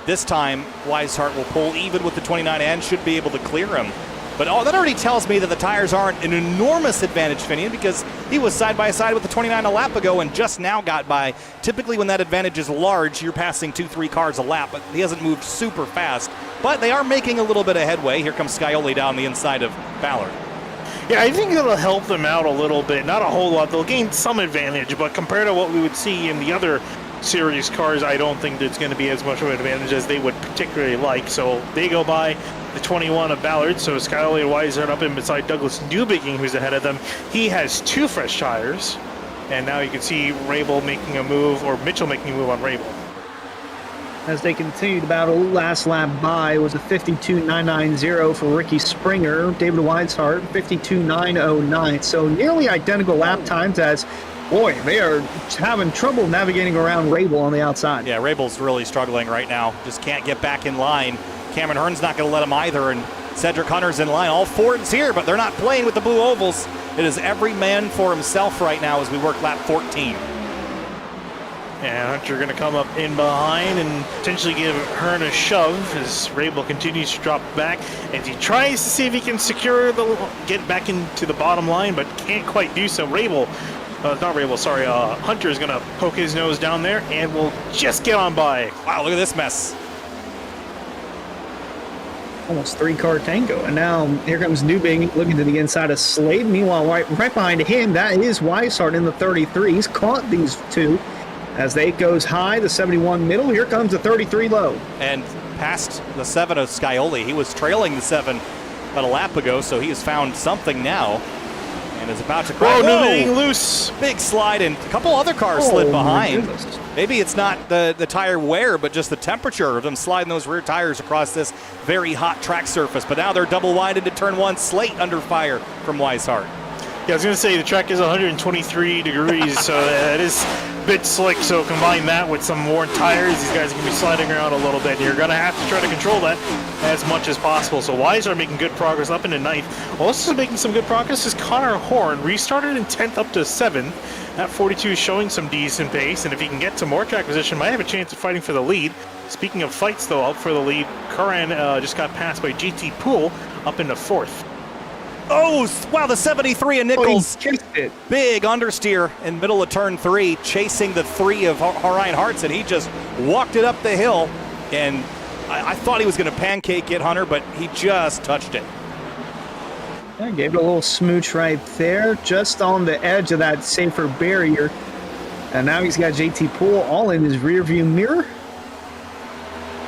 This time, Weishart will pull even with the 29 and should be able to clear him. But that already tells me that the tires aren't an enormous advantage, Finian, because he was side by side with the 29 a lap ago and just now got by. Typically when that advantage is large, you're passing 2-3 cars a lap, but he hasn't moved super fast. But they are making a little bit of headway. Here comes Scioli down the inside of Ballard. Yeah, I think it'll help them out a little bit. Not a whole lot. They'll gain some advantage, but compared to what we would see in the other series cars, I don't think there's going to be as much of an advantage as they would particularly like. So they go by the 21 of Ballard. So Scioli and Weishart up in beside Douglas Newbiging, who's ahead of them. He has 2 fresh tires. And now you can see Rabel making a move, or Mitchell making a move on Rabel. As they continue to battle, last lap by, it was a 52.990 for Ricky Springer. David Weishart, 52.909. So nearly identical lap times as, boy, they are having trouble navigating around Rabel on the outside. Yeah, Rabel's really struggling right now. Just can't get back in line. Cameron Hearn's not going to let him either, and Cedric Hunter's in line. All Ford's here, but they're not playing with the blue ovals. It is every man for himself right now as we work lap 14. And Hunter going to come up in behind and potentially give Hearn a shove as Rabel continues to drop back. And he tries to see if he can get back into the bottom line, but can't quite do so. Hunter is going to poke his nose down there and will just get on by. Wow, look at this mess. Almost 3-car tango. And now here comes Newbing looking to the inside of Slade. Meanwhile, right behind him, that is Weishart in the 33. He's caught these 2. As the 8 goes high, the 71 middle. Here comes the 33 low. And past the 7 of Scioli. He was trailing the 7 about a lap ago, so he has found something now. And is about to crash. Oh, Newbing loose. Big slide, and a couple other cars slid behind. Maybe it's not the tire wear, but just the temperature of them sliding those rear tires across this very hot track surface. But now they're double wide into turn 1. Slate under fire from Weishart. Yeah, I was going to say the track is 123 degrees, so that is a bit slick. So combine that with some worn tires, these guys are going to be sliding around a little bit. You're going to have to try to control that as much as possible. So Weishart making good progress up into 9th. Also making some good progress is Connor Horn. Restarted in 10th up to 7th. That 42 is showing some decent pace, and if he can get to more track position, might have a chance of fighting for the lead. Speaking of fights, though, up for the lead, Curran just got passed by GT Poole up into 4th. Oh, wow, the 73 of Nichols. Chased it. Big understeer in middle of turn 3, chasing the 3 of Ryan Hartz, and he just walked it up the hill. And I thought he was going to pancake it, Hunter, but he just touched it. Yeah, gave it a little smooch right there, just on the edge of that safer barrier. And now he's got JT Poole all in his rearview mirror.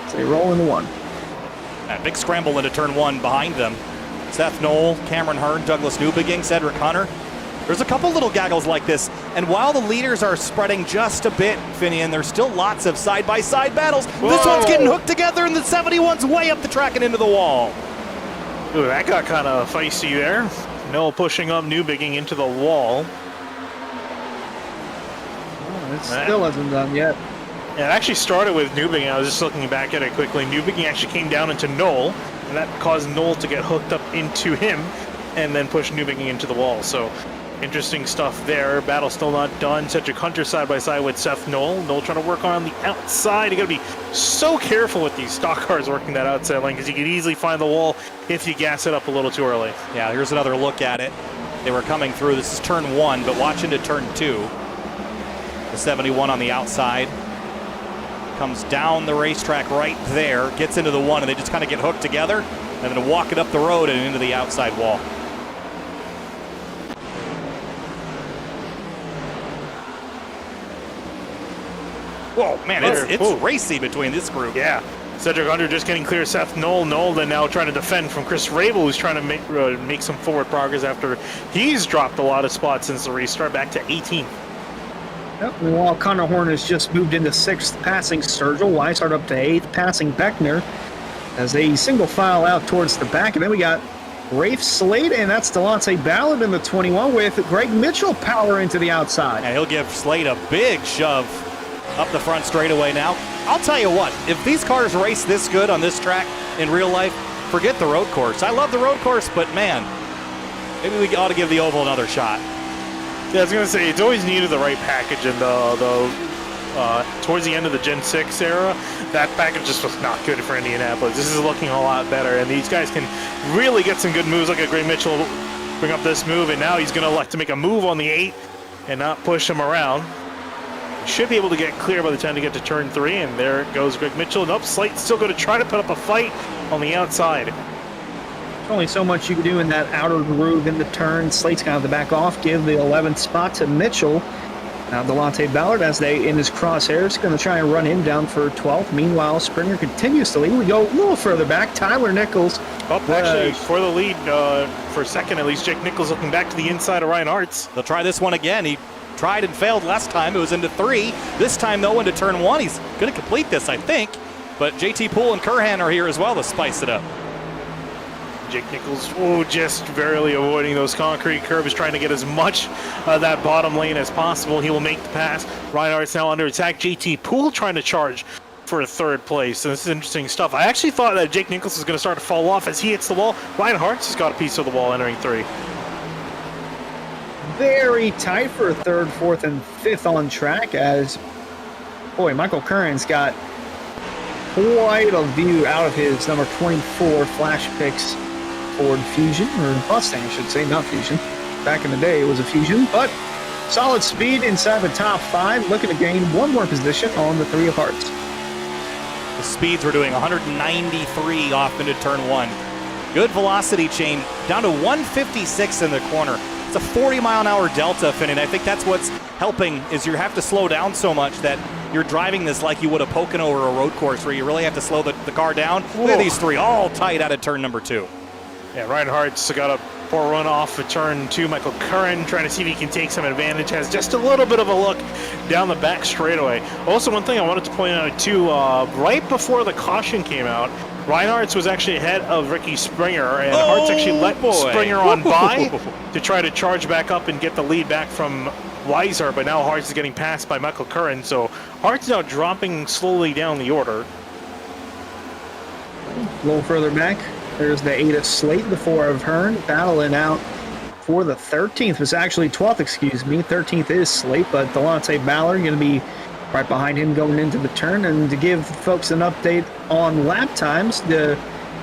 So they roll into one. That big scramble into turn one behind them. Seth Knoll, Cameron Hearn, Douglas Newbegin, Cedric Hunter. There's a couple little gaggles like this, and while the leaders are spreading just a bit, Finian, there's still lots of side-by-side battles. Whoa. This one's getting hooked together, and the 71's way up the track and into the wall. Ooh, that got kind of feisty there. Knoll pushing up Newbegin into the wall. Oh, it still hasn't done yet. Yeah, it actually started with Newbegin. I was just looking back at it quickly. Newbegin actually came down into Knoll, and that caused Knoll to get hooked up into him and then push Newbegin into the wall. So interesting stuff there. Battle still not done. Cedric Hunter side by side with Seth Knoll. Knoll trying to work on the outside. You got to be so careful with these stock cars working that outside lane because you could easily find the wall if you gas it up a little too early. Yeah, here's another look at it. They were coming through. This is turn one, but watch into turn two. The 71 on the outside comes down the racetrack right there, gets into the one, and they just kind of get hooked together and then walk it up the road and into the outside wall. Whoa, man, it's racy between this group. Yeah. Cedric Hunter just getting clear. Seth Knoll. Knoll then now trying to defend from Chris Rabel, who's trying to make some forward progress after he's dropped a lot of spots since the restart, back to 18th. Yep, meanwhile, Connor Horn has just moved into 6th, passing Sturgill. Weishart up to 8th, passing Beckner as they single file out towards the back. And then we got Rafe Slade, and that's Delonte Ballard in the 21 with Greg Mitchell power into the outside. And he'll give Slade a big shove up the front straightaway now. I'll tell you what, if these cars race this good on this track in real life, forget the road course. I love the road course, but man, maybe we ought to give the oval another shot. Yeah, I was going to say, it's always needed the right package, and towards the end of the Gen 6 era, that package just was not good for Indianapolis. This is looking a lot better, and these guys can really get some good moves. Look at Greg Mitchell bring up this move, and now he's going to like to make a move on the 8 and not push him around. Should be able to get clear by the time to get to turn 3, and there goes Greg Mitchell. Nope, Slate's still going to try to put up a fight on the outside. There's only so much you can do in that outer groove in the turn. Slate's going to have to back off, give the 11th spot to Mitchell. Now Delonte Ballard, as they in his crosshairs, going to try and run him down for 12th. Meanwhile, Springer continues to lead. We go a little further back. Tyler Nichols. Oh, actually, for the lead, for a second at least, Jake Nichols looking back to the inside of Ryan Hartz. They'll try this one again. He tried and failed last time. It was into 3. This time, though, into turn 1. He's going to complete this, I think. But JT Poole and Curhan are here as well to spice it up. Jake Nichols, just barely avoiding those concrete curves, trying to get as much of that bottom lane as possible. He will make the pass. Ryan Hart's now under attack. JT Poole trying to charge for 3rd place. And this is interesting stuff. I actually thought that Jake Nichols was going to start to fall off as he hits the wall. Ryan Hart's has got a piece of the wall entering 3. Very tight for 3rd, 4th, and 5th on track as, boy, Michael Curran's got quite a view out of his number 24 Flash Picks Ford Fusion, or Mustang, I should say, not Fusion. Back in the day, it was a Fusion, but solid speed inside the top 5, looking to gain one more position on the 3 of Hearts. The speeds were doing 193 off into turn 1. Good velocity chain, down to 156 in the corner. It's a 40-mile-an-hour delta, Finn, and I think that's what's helping is you have to slow down so much that you're driving this like you would a Pocono or a road course where you really have to slow the car down. Look at these 3 all tight out of turn number 2. Yeah, Ryan Hart's got a poor run off of turn 2. Michael Curran trying to see if he can take some advantage. Has just a little bit of a look down the back straightaway. Also, one thing I wanted to point out too, right before the caution came out, Ryan Hartz was actually ahead of Ricky Springer, and Hartz actually let Springer on by to try to charge back up and get the lead back from Weiser, but now Hartz is getting passed by Michael Curran, so Hartz now dropping slowly down the order. A little further back, there's the 8 of Slate, the 4 of Hearn, battling out for the 13th. Was actually 12th, excuse me. 13th is Slate, but Delonte Ballard going to be right behind him going into the turn. And to give folks an update on lap times, the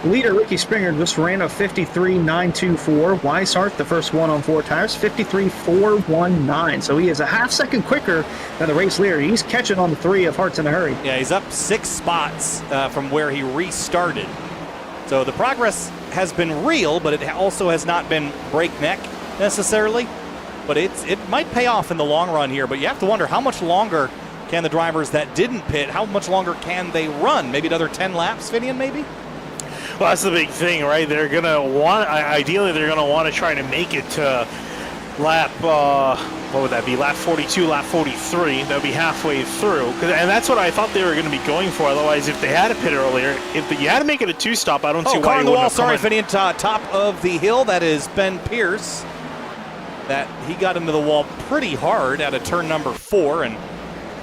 leader, Ricky Springer, just ran a 53.924. Weishart, the first one on 4 tires, 53.419. So he is a half second quicker than the race leader. He's catching on the 3 of Hearts in a hurry. Yeah, he's up 6 spots from where he restarted. So the progress has been real, but it also has not been breakneck necessarily. But it might pay off in the long run here. But you have to wonder, how much longer can the drivers that didn't pit, how much longer can they run? Maybe another 10 laps, Finian, maybe? Well, that's the big thing, right? They're going to want, ideally, they're going to want to try to make it to lap, what would that be? Lap 42, lap 43. That would be halfway through. And that's what I thought they were going to be going for. Otherwise, if they had a pit earlier, if you had to make it a two-stop, I don't see why car on you the wouldn't wall, have sorry, come in. Finian, top of the hill. That is Ben Pierce. That he got into the wall pretty hard at a turn number 4 and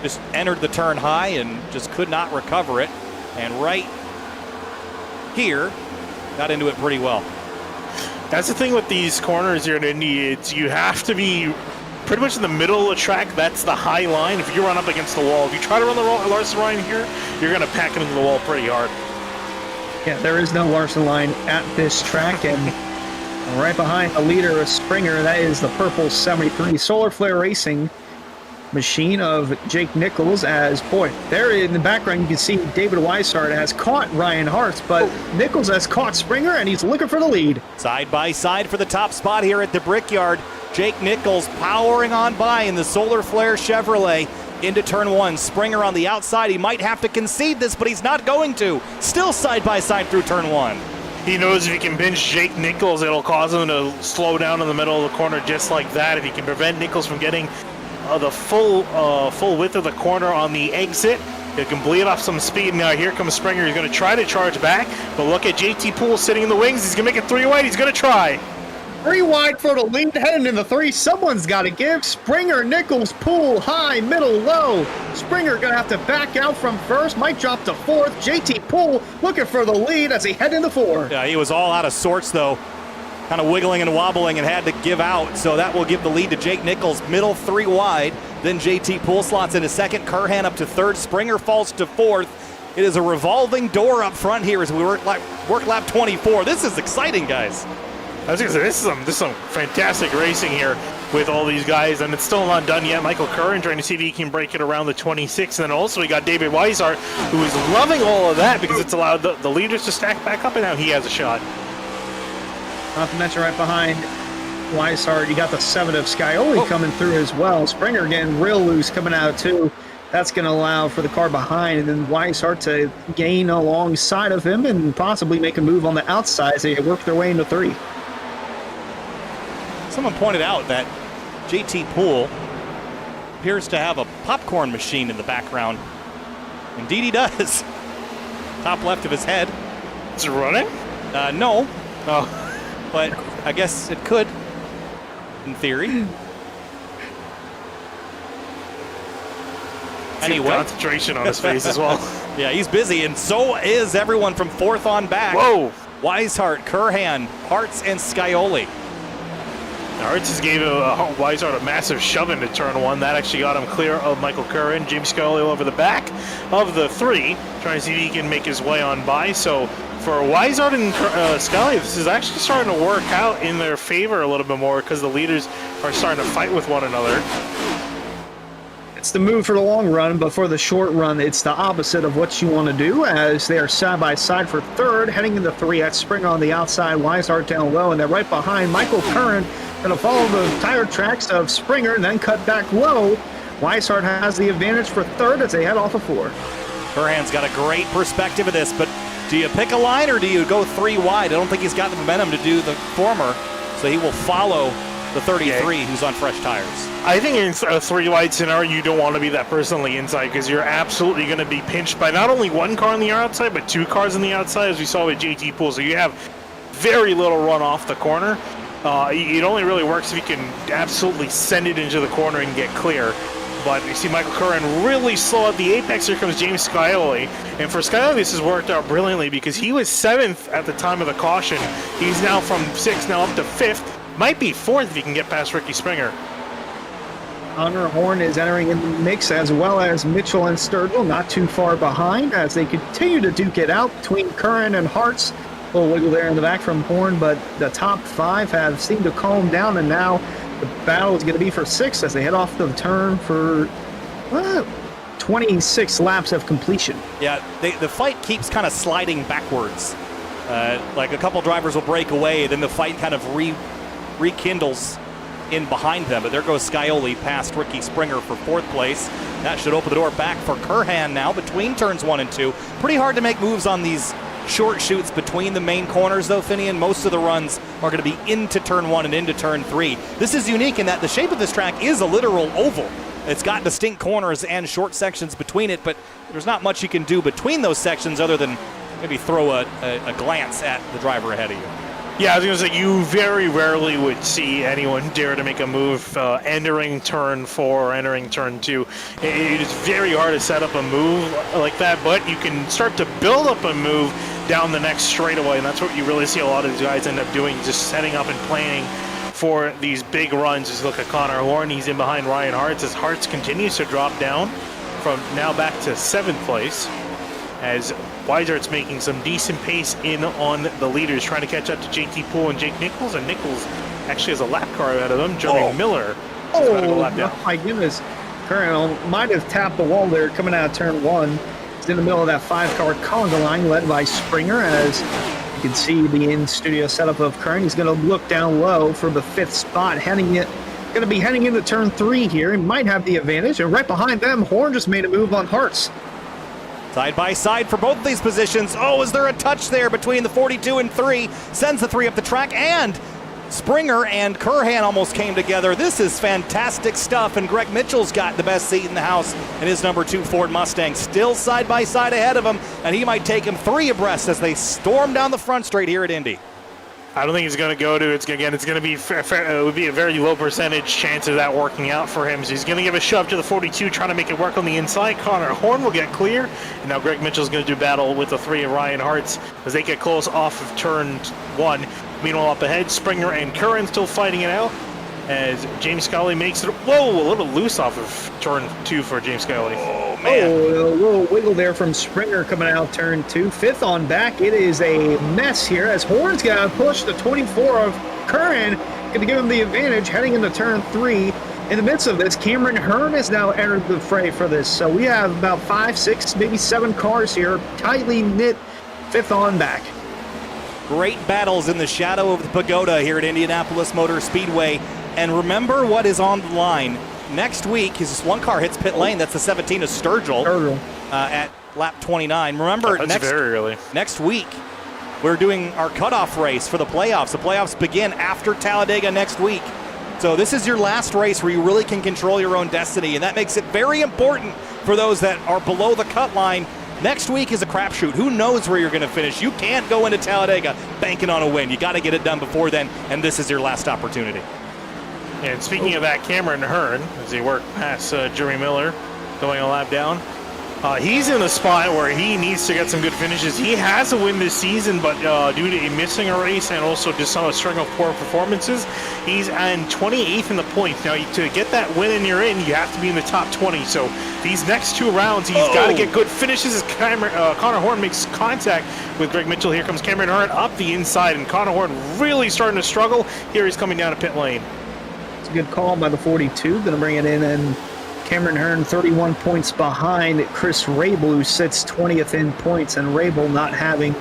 just entered the turn high and just could not recover it. And right here, got into it pretty well. That's the thing with these corners here in Indy. You have to be pretty much in the middle of the track. That's the high line. If you run up against the wall, if you try to run the Larson line here, you're going to pack it into the wall pretty hard. Yeah, there is no Larson line at this track, and right behind the leader of Springer, that is the purple 73 Solar Flare Racing machine of Jake Nichols. As, boy, there in the background you can see David Weishart has caught Ryan Hartz, but Nichols has caught Springer, and he's looking for the lead. Side by side for the top spot here at the Brickyard. Jake Nichols powering on by in the Solar Flare Chevrolet into turn 1. Springer on the outside. He might have to concede this, but he's not going to. Still side by side through turn 1. He knows if he can pinch Jake Nichols, it'll cause him to slow down in the middle of the corner just like that. If he can prevent Nichols from getting the full width of the corner on the exit, it can bleed off some speed. Now here comes Springer. He's going to try to charge back, but look at JT Poole sitting in the wings. He's going to make it 3 wide. He's going to try. 3 wide for the lead, heading in the 3. Someone's got to give. Springer, Nichols, Poole, high, middle, low. Springer going to have to back out from first. Might drop to 4th. JT Poole looking for the lead as he head into 4. Yeah, he was all out of sorts, though. Kind of wiggling and wobbling and had to give out. So that will give the lead to Jake Nichols. Middle 3 wide. Then JT Poole slots into 2nd. Curhan up to 3rd. Springer falls to 4th. It is a revolving door up front here as we work lap 24. This is exciting, guys. I was going to say, this is some fantastic racing here with all these guys, and it's still not done yet. Michael Curran trying to see if he can break it around the 26, and then also we got David Weishart, who is loving all of that because it's allowed the leaders to stack back up, and now he has a shot. Not to mention right behind Weishart, you got the 7 of Scioli coming through as well. Springer getting real loose coming out too. That's going to allow for the car behind, and then Weishart to gain alongside of him and possibly make a move on the outside as they work their way into 3. Someone pointed out that JT Poole appears to have a popcorn machine in the background. Indeed he does. Top left of his head. Is it running? No. Oh. But I guess it could, in theory. Anyway. Concentration on his face as well. Yeah, he's busy, and so is everyone from 4th on back. Whoa. Weishart, Curhan, Hartz, and Scioli. Hartz just gave Weishart a massive shove into turn 1. That actually got him clear of Michael Curran. James Scioli over the back of the 3, trying to see if he can make his way on by. So for Weishart and Scioli, this is actually starting to work out in their favor a little bit more because the leaders are starting to fight with one another. It's the move for the long run, but for the short run, it's the opposite of what you want to do as they are side by side for 3rd, heading into 3. That's Springer on the outside, Weishart down low, and then right behind Michael Curran going to follow the tire tracks of Springer and then cut back low. Weishart has the advantage for 3rd as they head off of 4. Curhan's got a great perspective of this, but do you pick a line or do you go 3 wide? I don't think he's got the momentum to do the former, so he will follow the 33 who's on fresh tires. I think in a 3 wide scenario, you don't want to be that person on the inside because you're absolutely going to be pinched by not only 1 car on the outside, but 2 cars on the outside, as we saw with JT Poole. So you have very little run off the corner. It only really works if you can absolutely send it into the corner and get clear. But you see Michael Curran really slow at the apex. Here comes James Scioli. And for Scioli, this has worked out brilliantly because he was 7th at the time of the caution. He's now from 6th now up to 5th. Might be 4th if he can get past Ricky Springer. Hunter Horn is entering in the mix, as well as Mitchell and Sturgill, not too far behind as they continue to duke it out between Curran and Hartz. A little wiggle there in the back from Horn, but the top 5 have seemed to calm down, and now the battle is going to be for 6 as they head off the turn for 26 laps of completion. Yeah, the fight keeps kind of sliding backwards. Like a couple drivers will break away, then the fight kind of rekindles in behind them. But there goes Scioli past Ricky Springer for 4th place. That should open the door back for Kurhan now between turns 1 and 2. Pretty hard to make moves on these short shoots between the main corners, though, Finian. Most of the runs are going to be into turn 1 and into turn 3. This is unique in that the shape of this track is a literal oval. It's got distinct corners and short sections between it, but there's not much you can do between those sections other than maybe throw a glance at the driver ahead of you. Yeah, I was going to say, you very rarely would see anyone dare to make a move entering turn 4 or entering turn 2. It is very hard to set up a move like that, but you can start to build up a move down the next straightaway, and that's what you really see a lot of these guys end up doing, just setting up and planning for these big runs. Just look at Connor Horn. He's in behind Ryan Hartz as Hartz continues to drop down from now back to 7th place, as Weisart's making some decent pace in on the leaders, trying to catch up to JT Poole and Jake Nichols, and Nichols actually has a lap car out of him. Jeremy Miller is about to go lap down. My goodness. Curran might have tapped the wall there coming out of turn 1. He's in the middle of that 5-car conga line led by Springer, as you can see the in-studio setup of Curran. He's going to look down low for the 5th spot, going to be heading into turn 3 here. He might have the advantage, and right behind them, Horn just made a move on Hartz. Side by side for both of these positions. Oh, is there a touch there between the 42 and 3? Sends the 3 up the track, and Springer and Kurhan almost came together. This is fantastic stuff, and Greg Mitchell's got the best seat in the house in his number 2 Ford Mustang. Still side by side ahead of him, and he might take him 3 abreast as they storm down the front straight here at Indy. I don't think he's going to go to it. It's going to be it would be a very low percentage chance of that working out for him. So he's going to give a shove to the 42, trying to make it work on the inside. Connor Horn will get clear, and now Greg Mitchell's going to do battle with the 3 of Ryan Hartz as they get close off of turn 1. Meanwhile, up ahead, Springer and Curran still fighting it out as James Scully makes it. Whoa, a little loose off of turn 2 for James Scully. Oh, man. Oh, a little wiggle there from Springer coming out turn 2. 5th on back. It is a mess here as Horn's got to push the 24 of Curran. Going to give him the advantage heading into turn 3. In the midst of this, Cameron Hearn has now entered the fray for this. So we have about 5, 6, maybe 7 cars here, tightly knit, 5th on back. Great battles in the shadow of the pagoda here at Indianapolis Motor Speedway. And remember what is on the line. Next week, this one car hits pit lane. That's the 17 of Sturgill at lap 29. Remember, very early. Next week, we're doing our cutoff race for the playoffs. The playoffs begin after Talladega next week. So this is your last race where you really can control your own destiny, and that makes it very important for those that are below the cut line. Next week is a crapshoot. Who knows where you're going to finish? You can't go into Talladega banking on a win. You got to get it done before then, and this is your last opportunity. And speaking of that, Cameron Hearn, as he worked past Jeremy Miller, going a lap down, he's in a spot where he needs to get some good finishes. He has a win this season, but due to missing a race and also just on a string of poor performances, he's on 28th in the points. Now, to get that win and you're in, you have to be in the top 20. So these next 2 rounds, he's got to get good finishes as Connor Horn makes contact with Greg Mitchell. Here comes Cameron Hearn up the inside, and Connor Horn really starting to struggle. Here he's coming down to pit lane. It's a good call by the 42. Going to bring it in, and Cameron Hearn 31 points behind Chris Rabel, who sits 20th in points, and Rabel not having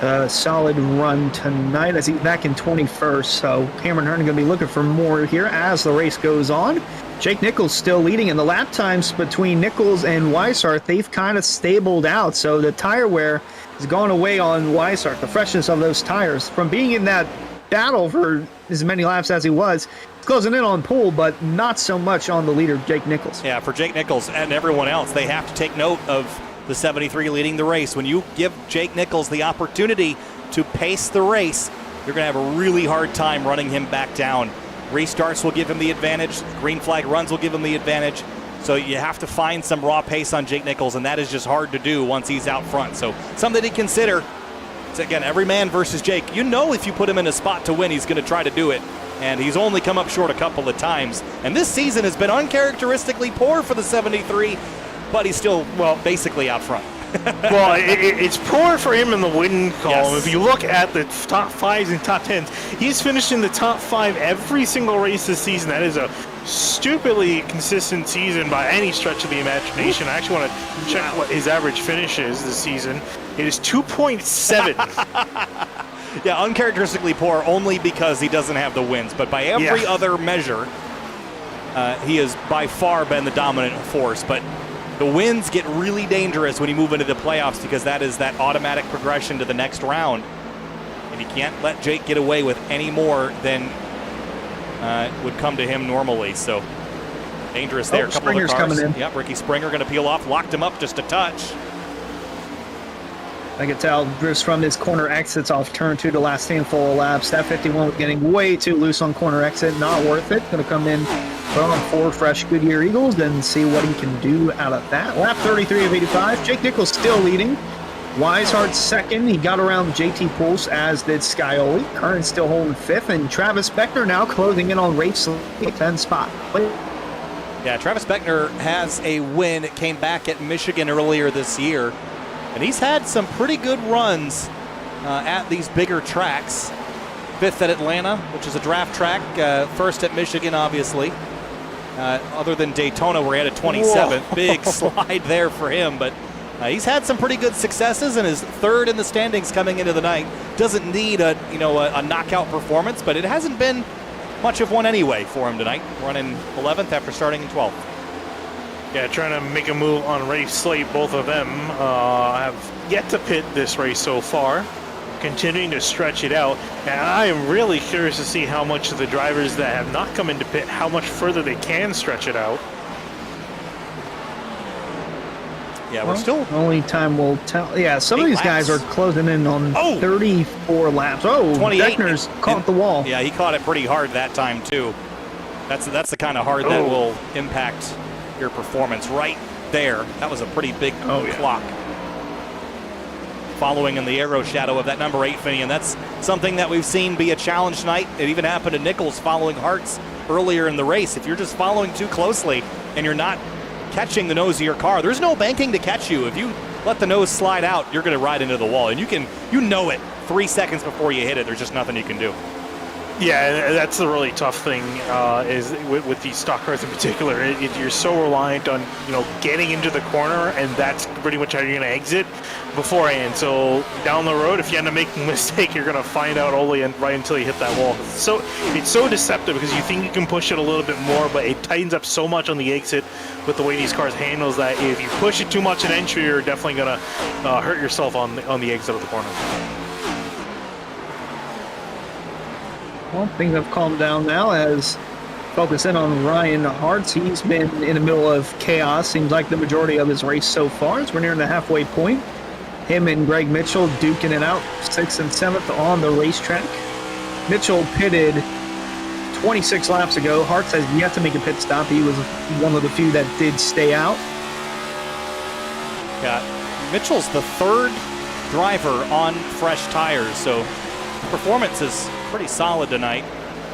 a solid run tonight as he's back in 21st. So Cameron Hearn going to be looking for more here as the race goes on. Jake Nichols still leading in the lap times between Nichols and Weishart. They've kind of stabled out, so the tire wear has gone away on Weishart. The freshness of those tires from being in that battle for as many laps as he was, closing in on Poole, but not so much on the leader, Jake Nichols. Yeah, for Jake Nichols and everyone else, they have to take note of the 73 leading the race. When you give Jake Nichols the opportunity to pace the race, you're going to have a really hard time running him back down. Restarts will give him the advantage. Green flag runs will give him the advantage. So you have to find some raw pace on Jake Nichols, and that is just hard to do once he's out front. So something to consider. It's, again, every man versus Jake. You know if you put him in a spot to win, he's going to try to do it. And he's only come up short a couple of times. And this season has been uncharacteristically poor for the 73, but he's still, well, basically out front. Well, it's poor for him in the win column. Yes. If you look at the top 5s and top 10s, he's finished in the top 5 every single race this season. That is a stupidly consistent season by any stretch of the imagination. I actually want to check what his average finish is this season. It is 2.7. Yeah, uncharacteristically poor only because he doesn't have the wins. But by every other measure, he has by far been the dominant force. But the wins get really dangerous when you move into the playoffs because that is that automatic progression to the next round. And you can't let Jake get away with any more than would come to him normally. So dangerous there. Couple Springer's of cars coming in. Yep, Ricky Springer going to peel off. Locked him up just a touch. I can tell drifts from his corner exits off turn 2 to last handful of laps. That 51 was getting way too loose on corner exit. Not worth it. Going to come in, put on 4 fresh Goodyear Eagles, and see what he can do out of that. Lap 33 of 85. Jake Nichols still leading. Wiseheart second. He got around JT Pulse, as did Scioli. Curran still holding 5th, and Travis Beckner now closing in on race 10 spot. Yeah, Travis Beckner has a win. It came back at Michigan earlier this year. And he's had some pretty good runs at these bigger tracks. 5th at Atlanta, which is a draft track. 1st at Michigan, obviously. Other than Daytona, where he had a 27th. Whoa. Big slide there for him. But he's had some pretty good successes and is 3rd in the standings coming into the night. Doesn't need a knockout performance, but it hasn't been much of one anyway for him tonight. Running 11th after starting in 12th. Yeah, trying to make a move on race slate. Both of them have yet to pit this race so far, continuing to stretch it out. And I am really curious to see how much of the drivers that have not come into pit, how much further they can stretch it out. Yeah, we're still... Only time will tell. Yeah, some of these guys are closing in on 34 laps. Oh, 28. Beckner's caught the wall. Yeah, he caught it pretty hard that time, too. That's the kind of hard that will impact your performance right there. That was a pretty big clock. Following in the arrow shadow of that number 8 Finian. That's something that we've seen be a challenge tonight. It even happened to Nichols following Hartz earlier in the race. If you're just following too closely and you're not catching the nose of your car, there's no banking to catch you. If you let the nose slide out, you're going to ride into the wall. And you know it 3 seconds before you hit it. There's just nothing you can do. Yeah, that's the really tough thing is with these stock cars in particular. You're so reliant on getting into the corner, and that's pretty much how you're going to exit beforehand. So down the road, if you end up making a mistake, you're going to find out only right until you hit that wall. So it's so deceptive because you think you can push it a little bit more, but it tightens up so much on the exit with the way these cars handles that if you push it too much in entry, you're definitely going to hurt yourself on the exit of the corner. Well, things have calmed down now as focus in on Ryan Hartz. He's been in the middle of chaos, seems like the majority of his race so far, as we're nearing the halfway point. Him and Greg Mitchell duking it out 6th and 7th on the racetrack. Mitchell pitted 26 laps ago. Hartz has yet to make a pit stop. He was one of the few that did stay out. Yeah, Mitchell's the 3rd driver on fresh tires, so performance is pretty solid tonight.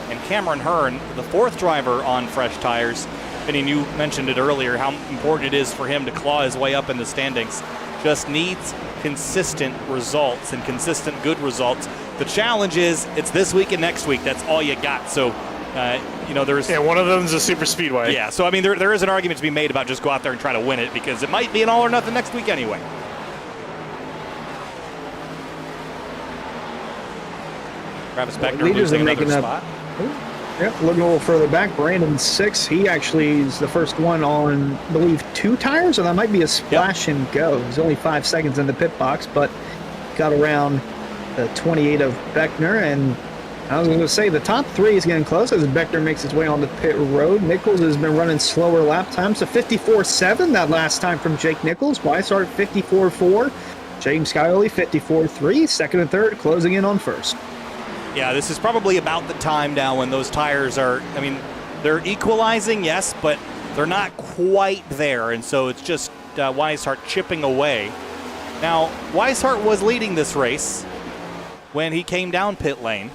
And Cameron Hearn, the 4th driver on fresh tires. And you mentioned it earlier, how important it is for him to claw his way up in the standings. Just needs consistent results and consistent good results. The challenge is it's this week and next week. That's all you got. So, there's... Yeah, one of them is a super speedway. Yeah, so, I mean, there is an argument to be made about just go out there and try to win it because it might be an all or nothing next week anyway. Travis Beckner losing another spot. Yep, looking a little further back, Brandon 6. He actually is the first one on, I believe, 2 tires, or that might be a splash and go. He's only 5 seconds in the pit box, but got around the 28 of Beckner. And I was going to say the top 3 is getting close as Beckner makes his way on the pit road. Nichols has been running slower lap times, so 54.7 that last time from Jake Nichols. Weishart 54.4. James Scioli 54.3. 2nd and 3rd closing in on 1st. Yeah, this is probably about the time now when those tires are, I mean, they're equalizing, yes, but they're not quite there. And so it's just Weishart chipping away. Now, Weishart was leading this race when he came down pit lane.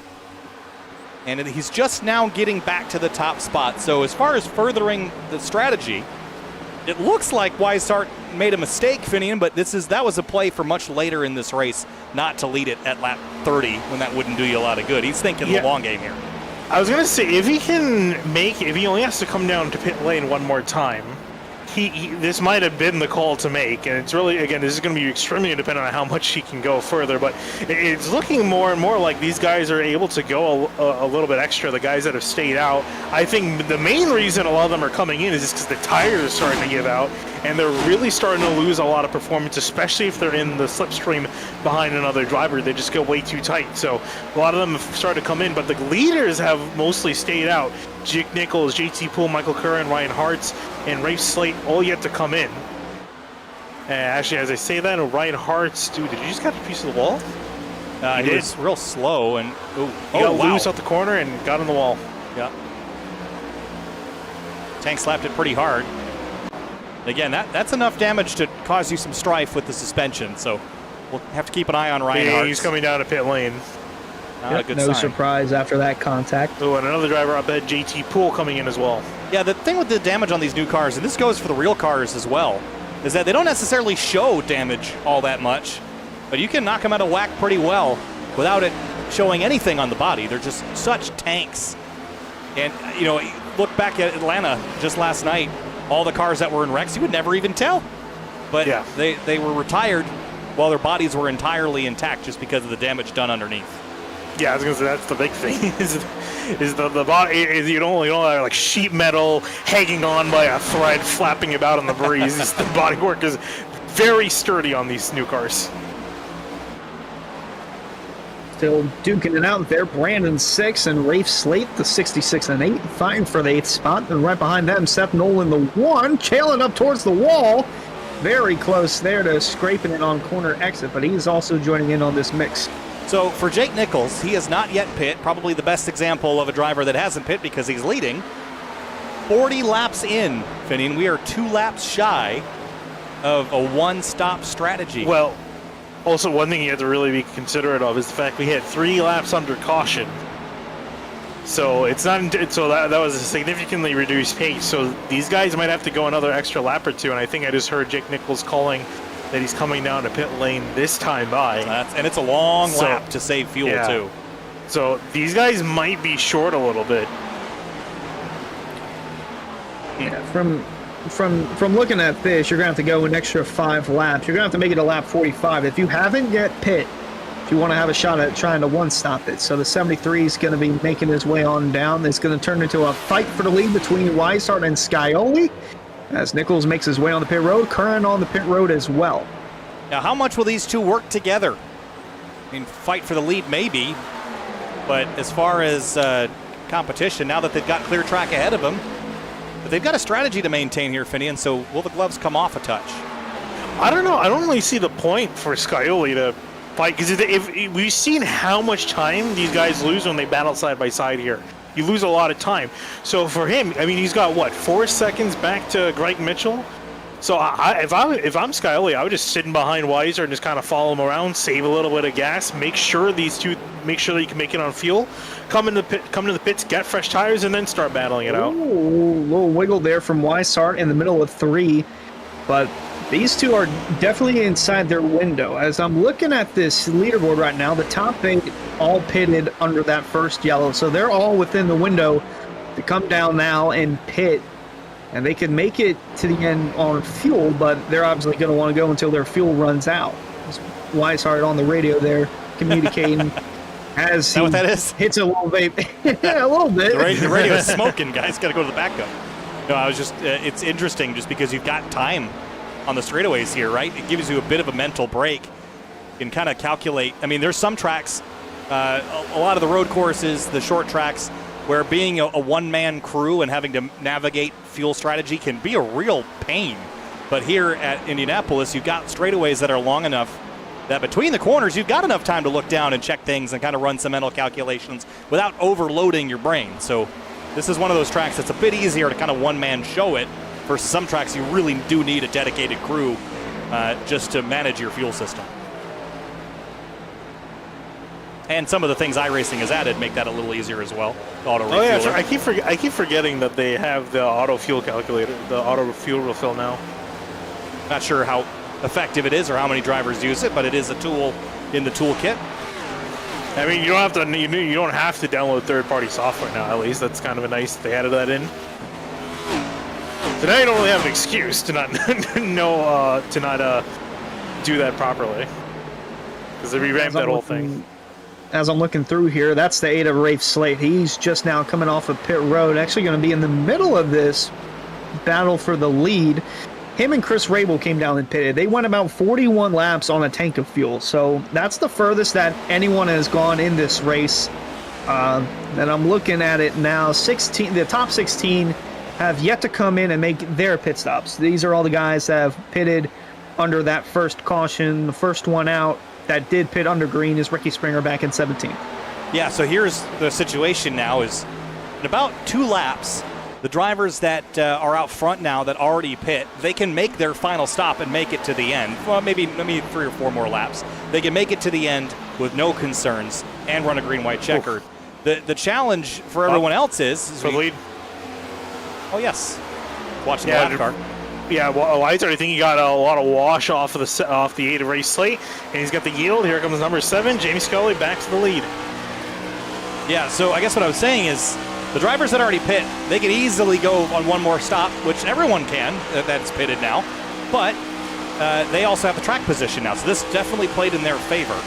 And he's just now getting back to the top spot. So as far as furthering the strategy, it looks like Weishart made a mistake, Finian, but that was a play for much later in this race, not to lead it at lap 30 when that wouldn't do you a lot of good. He's thinking the long game here. I was going to say, if he only has to come down to pit lane one more time, this might have been the call to make, and it's really, again, this is going to be extremely dependent on how much he can go further, but it's looking more and more like these guys are able to go a little bit extra, the guys that have stayed out. I think the main reason a lot of them are coming in is just because the tires are starting to give out, and they're really starting to lose a lot of performance, especially if they're in the slipstream behind another driver. They just go way too tight, so a lot of them have started to come in, but the leaders have mostly stayed out. Jake Nichols, JT Poole, Michael Curran, Ryan Hartz, and Rafe Slate all yet to come in. Actually, as I say that, Ryan Hartz, dude, did you just catch a piece of the wall? He was real slow, and he got loose out the corner and got on the wall. Yeah. Tank slapped it pretty hard. Again, that's enough damage to cause you some strife with the suspension, so we'll have to keep an eye on Ryan Hartz. He's coming down to pit lane. Not a good no sign. surprise after that contact. Oh, and another driver up ahead, JT Poole, coming in as well. Yeah, the thing with the damage on these new cars, and this goes for the real cars as well, is that they don't necessarily show damage all that much, but you can knock them out of whack pretty well without it showing anything on the body. They're just such tanks. And, you know, look back at Atlanta just last night, all the cars that were in wrecks, you would never even tell. But yeah, they were retired while their bodies were entirely intact just because of the damage done underneath. Yeah, I was gonna say that's the big thing is the body is you don't have like sheet metal hanging on by a thread flapping about in the breeze. The bodywork is very sturdy on these new cars. Still duking it out there. Brandon 6 and Rafe Slate, the 66 and 8, fighting for the 8th spot. And right behind them, Seth Nolan, the 1, tailing up towards the wall. Very close there to scraping it on corner exit, but he's also joining in on this mix. So for Jake Nichols, he has not yet pit. Probably the best example of a driver that hasn't pit because he's leading. 40 laps in, Finian. We are 2 laps shy of a one-stop strategy. Well, also one thing you have to really be considerate of is the fact we had 3 laps under caution. So it's not. So that was a significantly reduced pace. So these guys might have to go another extra lap or 2. And I think I just heard Jake Nichols calling that he's coming down to pit lane this time by. And it's a long lap to save fuel, too. So these guys might be short a little bit. Yeah, from looking at this, you're going to have to go an extra 5 laps. You're going to have to make it a lap 45. If you haven't yet pit, if you want to have a shot at trying to one-stop it. So the 73 is going to be making his way on down. It's going to turn into a fight for the lead between Weishart and Scioli. As Nichols makes his way on the pit road, Curran on the pit road as well. Now, how much will these two work together? I mean, fight for the lead maybe, but as far as competition, now that they've got clear track ahead of them, but they've got a strategy to maintain here, Finian, so will the gloves come off a touch? I don't know. I don't really see the point for Scioli to fight, because if we've seen how much time these guys lose when they battle side by side here. You lose a lot of time. So for him, I mean, he's got, what, 4 seconds back to Greg Mitchell? So if I'm Scioli, I would just sit in behind Weiser and just kind of follow him around, save a little bit of gas, make sure that you can make it on fuel, come to the pits, get fresh tires, and then start battling it out. Ooh, little wiggle there from Weishart in the middle of 3, but these two are definitely inside their window. As I'm looking at this leaderboard right now, the top 8 all pitted under that first yellow, so they're all within the window to come down now and pit. And they can make it to the end on fuel, but they're obviously going to want to go until their fuel runs out. Weishart on the radio there communicating as he hits a little vape. Yeah, a little bit. The radio is smoking, guys. Got to go to the backup. No, I was just, it's interesting just because you've got time on the straightaways here, right? It gives you a bit of a mental break. You can kind of calculate. I mean, there's some tracks, a lot of the road courses, the short tracks, where being a one-man crew and having to navigate fuel strategy can be a real pain. But here at Indianapolis, you've got straightaways that are long enough that between the corners, you've got enough time to look down and check things and kind of run some mental calculations without overloading your brain. So this is one of those tracks that's a bit easier to kind of one-man show it, versus some tracks you really do need a dedicated crew just to manage your fuel system. And some of the things iRacing has added make that a little easier as well. Auto refueler. Oh yeah, sure. I keep forgetting that they have the auto fuel calculator, the auto fuel refill now. Not sure how effective it is or how many drivers use it, but it is a tool in the toolkit. I mean, you don't have to download third-party software now. At least that's kind of a nice. They added that in. So now you don't really have an excuse to not do that properly, because they revamped that whole thing. As I'm looking through here, that's the 8 of Rafe Slate. He's just now coming off of pit road, actually going to be in the middle of this battle for the lead. Him and Chris Rabel came down and pitted. They went about 41 laps on a tank of fuel, so that's the furthest that anyone has gone in this race. And I'm looking at it now. The top 16 have yet to come in and make their pit stops. These are all the guys that have pitted under that first caution. The first one out that did pit under green is Ricky Springer back in 17th. Yeah, so here's the situation now is in about 2 laps, the drivers that are out front now that already pit, they can make their final stop and make it to the end. Well, maybe 3 or 4 more laps. They can make it to the end with no concerns and run a green-white checkered. The challenge for everyone else is for the lead. Oh, yes. Watching the lap car. Yeah, well, I think he got a lot of wash off the 8 of Race Slate, and he's got the yield. Here comes number 7, Jamie Scully, back to the lead. Yeah, so I guess what I was saying is the drivers that already pit, they can easily go on one more stop, which everyone can that's pitted now, but they also have the track position now, so this definitely played in their favor.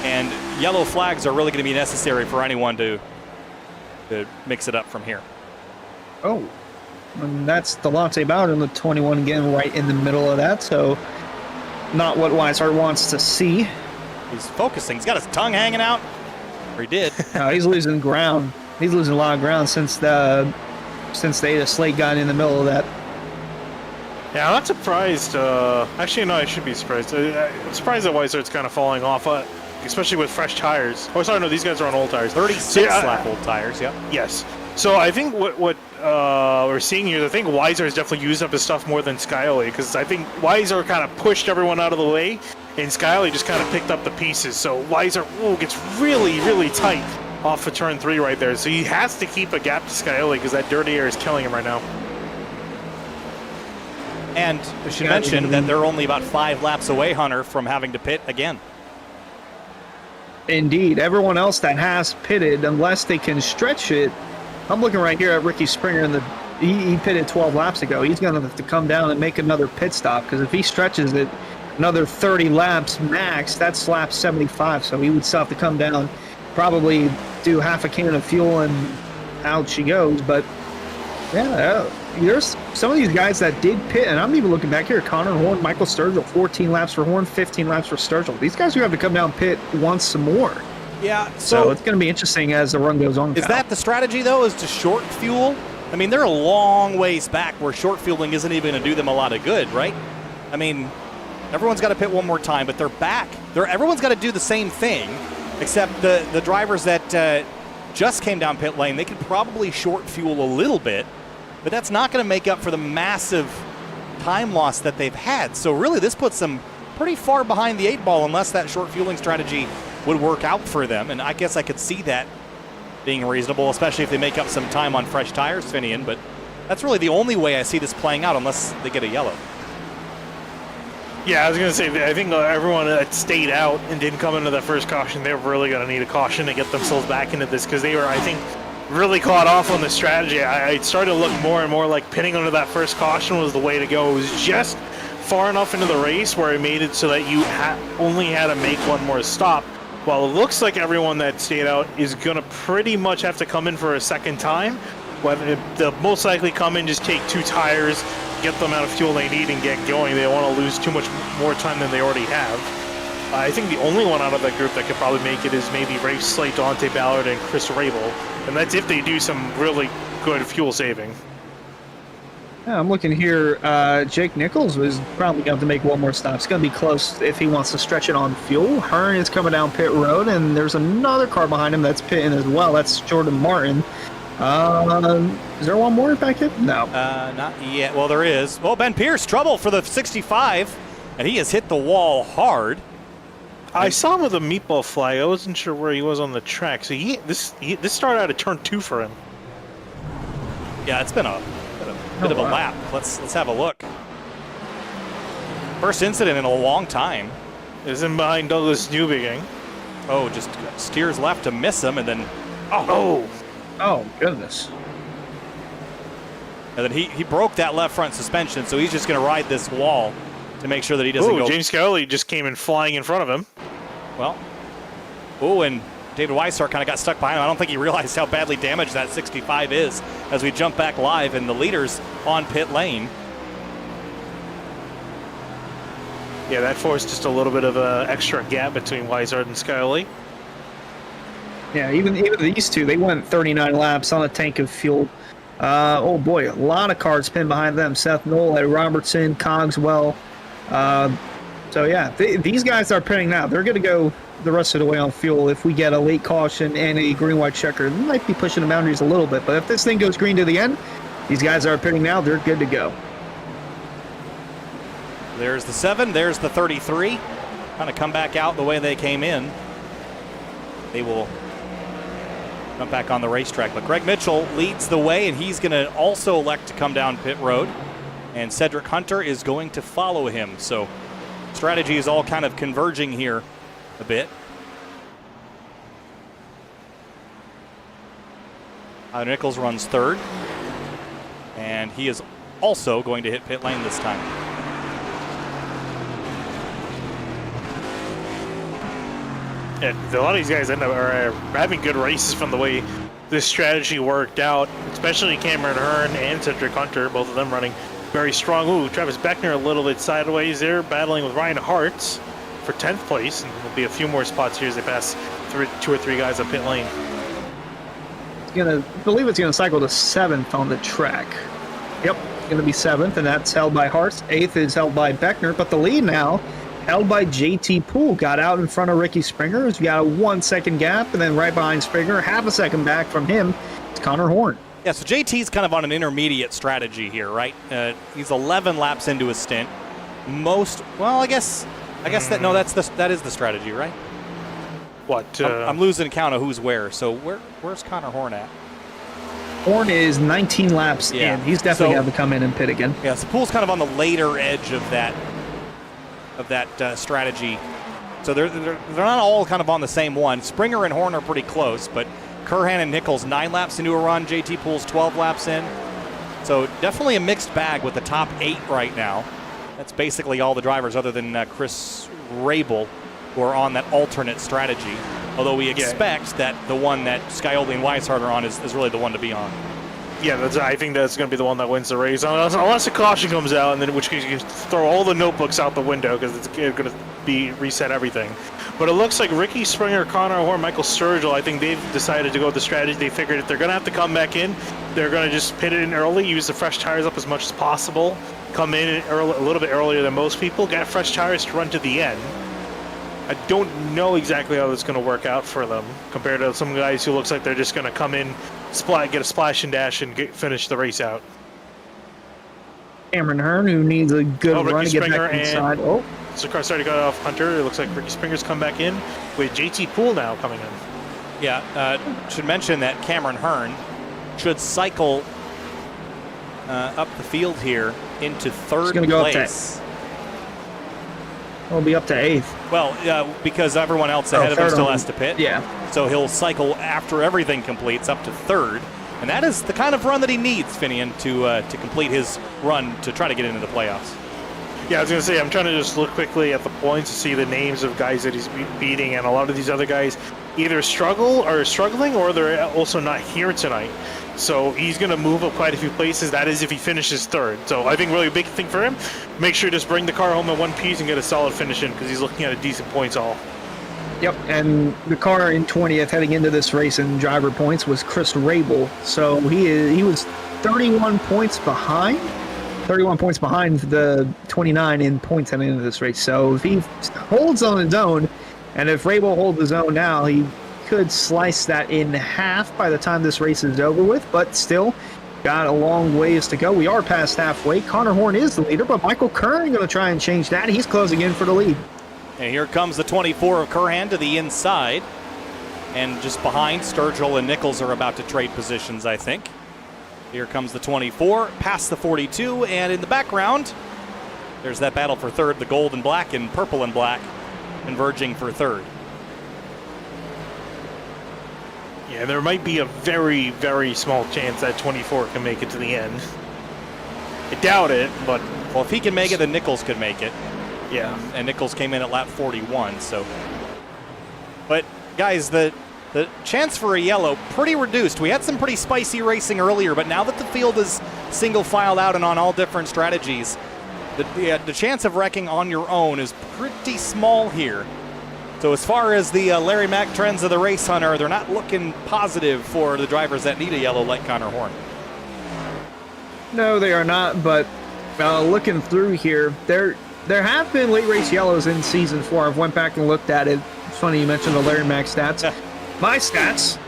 And yellow flags are really going to be necessary for anyone to mix it up from here. Oh, and that's Delonte Bowden, the 21 again, right in the middle of that. So not what Weishart wants to see. He's focusing. He's got his tongue hanging out. Or he did. No, he's losing ground. He's losing a lot of ground since the 8 of Slate got in the middle of that. Yeah, I'm not surprised. Actually, no, I should be surprised. I'm surprised that Weishart's kind of falling off, especially with fresh tires. Oh, sorry, no, these guys are on old tires. 36 lap old tires, yeah. Yes. So I think what we're seeing here, I think Weiser has definitely used up his stuff more than Skyoli, because I think Weiser kind of pushed everyone out of the way, and Skyoli just kind of picked up the pieces. So Weiser gets really, really tight off of turn 3 right there. So he has to keep a gap to Skyoli, because that dirty air is killing him right now. And we should mention that they're only about 5 laps away, Hunter, from having to pit again. Indeed. Everyone else that has pitted, unless they can stretch it, I'm looking right here at Ricky Springer, and he pitted 12 laps ago. He's going to have to come down and make another pit stop, because if he stretches it another 30 laps max, that's lap 75. So he would still have to come down, probably do half a can of fuel, and out she goes. But yeah, there's some of these guys that did pit, and I'm even looking back here. Connor Horn, Michael Sturgill, 14 laps for Horn, 15 laps for Sturgill. These guys who have to come down pit once some more. Yeah, so it's going to be interesting as the run goes on. Is that the strategy, though, is to short fuel? I mean, they're a long ways back where short fueling isn't even going to do them a lot of good, right? I mean, everyone's got to pit one more time, but they're back. Everyone's got to do the same thing, except the drivers that just came down pit lane, they could probably short fuel a little bit, but that's not going to make up for the massive time loss that they've had. So really, this puts them pretty far behind the 8 ball unless that short fueling strategy would work out for them, and I guess I could see that being reasonable, especially if they make up some time on fresh tires, Finian, but that's really the only way I see this playing out unless they get a yellow. Yeah, I was going to say, I think everyone that stayed out and didn't come into that first caution, they're really going to need a caution to get themselves back into this, because they were, I think, really caught off on the strategy. I started to look more and more like pitting under that first caution was the way to go. It was just far enough into the race where it made it so that you only had to make one more stop. While it looks like everyone that stayed out is going to pretty much have to come in for a second time, whether they'll most likely come in, just take 2 tires, get the amount of fuel they need and get going. They don't want to lose too much more time than they already have. I think the only one out of that group that could probably make it is maybe Rafe Slate, Dante Ballard, and Chris Rabel, and that's if they do some really good fuel saving. Yeah, I'm looking here. Jake Nichols was probably going to have to make one more stop. It's going to be close if he wants to stretch it on fuel. Hearn is coming down pit road, and there's another car behind him that's pitting as well. That's Jordan Martin. Is there one more back here? No. Not yet. Well, there is. Well, Ben Pierce, trouble for the 65, and he has hit the wall hard. I saw him with a meatball flag. I wasn't sure where he was on the track. So this started out at turn 2 for him. Yeah, it's been a bit of a lap. Let's have a look. First incident in a long time. Is in behind Douglas Newbegin. Oh, just steers left to miss him, and then oh goodness. And then he broke that left front suspension, so he's just going to ride this wall to make sure that he doesn't go. James Scully just came in flying in front of him. Well, and David Weishart kind of got stuck behind him. I don't think he realized how badly damaged that 65 is as we jump back live, and the leader's on pit lane. Yeah, that forced just a little bit of an extra gap between Weishart and Scully. Yeah, even these two, they went 39 laps on a tank of fuel. Oh boy, a lot of cars pinned behind them. Seth Knoll, Ed Robertson, Cogswell. So yeah, these guys are pinning now. They're going to go the rest of the way on fuel. If we get a late caution and a green-white checker, they might be pushing the boundaries a little bit. But if this thing goes green to the end, these guys are pinning now. They're good to go. There's the 7. There's the 33. Kind of come back out the way they came in. They will come back on the racetrack. But Greg Mitchell leads the way, and he's going to also elect to come down pit road. And Cedric Hunter is going to follow him. So strategy is all kind of converging here a bit. Nichols runs third, and he is also going to hit pit lane this time. And a lot of these guys are having good races from the way this strategy worked out, especially Cameron Hearn and Cedric Hunter, both of them running very strong. Ooh, Travis Beckner a little bit sideways there, battling with Ryan Hartz for 10th place, and there'll be a few more spots here as they pass 2 or 3 guys up pit lane. I believe it's gonna cycle to 7th on the track. Yep, it's gonna be 7th, and that's held by Hartz. 8th is held by Beckner, but the lead now held by JT Poole. Got out in front of Ricky Springer. He's got a 1-second gap, and then right behind Springer, half a second back from him, it's Connor Horn. Yeah, so JT's kind of on an intermediate strategy here, right? He's 11 laps into his stint. I guess that is the strategy, right? What? I'm losing count of who's where. So where's Connor Horn at? Horn is 19 laps Yeah. in. He's definitely got to come in and pit again. Yeah, so Poole's kind of on the later edge of that strategy. So they're not all kind of on the same one. Springer and Horn are pretty close, but Curhan and Nichols 9 laps into a run. JT Poole's 12 laps in. So definitely a mixed bag with the top 8 right now. That's basically all the drivers other than Chris Rabel who are on that alternate strategy. Although we expect that the one that Scioli and Weishart are on is really the one to be on. Yeah, I think that's going to be the one that wins the race. Unless a caution comes out, and then in which case you can throw all the notebooks out the window because it's going to be reset everything. But it looks like Ricky Springer, Connor Horn, Michael Sturgill, I think they've decided to go with the strategy. They figured if they're going to have to come back in, they're going to just pit it in early, use the fresh tires up as much as possible, come in early, a little bit earlier than most people, get fresh tires to run to the end. I don't know exactly how that's going to work out for them compared to some guys who looks like they're just going to come in, get a splash and dash, and finish the race out. Cameron Hearn, who needs a good run to get back inside. So car started to cut off Hunter. It looks like Ricky Springer's come back in with JT Poole now coming in. Yeah, should mention that Cameron Hearn should cycle up the field here into third place. He'll be up to 8th. Well, because everyone else ahead of him still has to pit. Yeah. So he'll cycle after everything completes up to 3rd. And that is the kind of run that he needs, Finian, to complete his run to try to get into the playoffs. Yeah, I was going to say, I'm trying to just look quickly at the points to see the names of guys that he's beating, and a lot of these other guys either struggling or they're also not here tonight. So he's going to move up quite a few places. That is if he finishes 3rd. So I think really a big thing for him, make sure to just bring the car home in one piece and get a solid finish in because he's looking at a decent points haul. Yep, and the car in 20th heading into this race in driver points was Chris Rabel. So he was 31 points behind the 29 in points heading into this race. So if he holds on his own, and if Rabel holds his own now, he could slice that in half by the time this race is over with, but still got a long ways to go. We are past halfway. Connor Horn is the leader, but Michael Curran going to try and change that. He's closing in for the lead. And here comes the 24 of Curhan to the inside. And just behind, Sturgill and Nichols are about to trade positions, I think. Here comes the 24, past the 42, and in the background, there's that battle for 3rd, the gold and black and purple and black converging for 3rd. Yeah, there might be a very, very small chance that 24 can make it to the end. I doubt it, but Well, if he can make it, then Nichols could make it. yeah. And Nichols came in at lap 41, so. But, guys, the chance for a yellow, pretty reduced. We had some pretty spicy racing earlier, but now that the field is single filed out and on all different strategies, the chance of wrecking on your own is pretty small here. So as far as the Larry Mack trends of the race, Hunter, they're not looking positive for the drivers that need a yellow like Connor Horn. No, they are not, but looking through here, there have been late race yellows in Season 4. I've went back and looked at it. It's funny you mentioned the Larry Mack stats. My stats,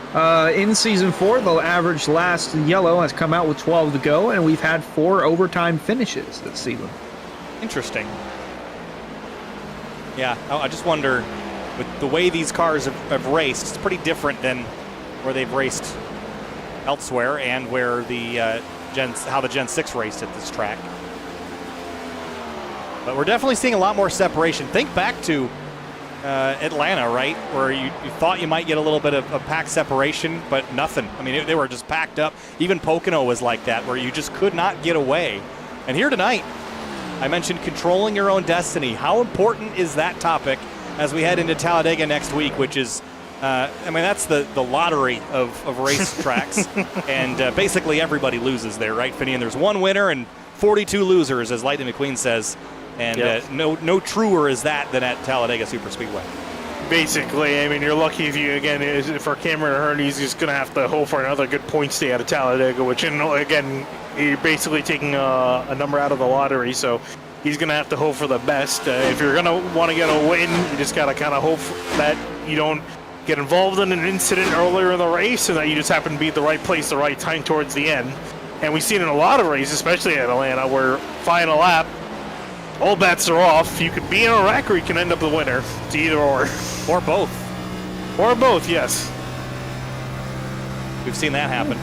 in Season 4, the average last yellow has come out with 12 to go, and we've had 4 overtime finishes this season. Interesting. Yeah, I just wonder, with the way these cars have raced, it's pretty different than where they've raced elsewhere and where the how the Gen 6 raced at this track. But we're definitely seeing a lot more separation. Think back to Atlanta, right, where you thought you might get a little bit of pack separation, but nothing. I mean, they were just packed up. Even Pocono was like that, where you just could not get away. And here tonight, I mentioned controlling your own destiny. How important is that topic as we head into Talladega next week, which is, I mean, that's the lottery of race tracks. And basically everybody loses there, right, Finney? And there's one winner and 42 losers, as Lightning McQueen says. And Yep. no truer is that than at Talladega Superspeedway. Basically, I mean, you're lucky if you, again, for Cameron Ahern, he's just going to have to hope for another good points day out of Talladega, which, again, you're basically taking a number out of the lottery, so he's going to have to hope for the best. If you're going to want to get a win, you just got to kind of hope that you don't get involved in an incident earlier in the race and that you just happen to be at the right place, the right time towards the end. And we've seen in a lot of races, especially at Atlanta, where final lap, all bets are off. You could be in a wreck or you can end up the winner. It's either or. Or both. Or both, yes. We've seen that happen.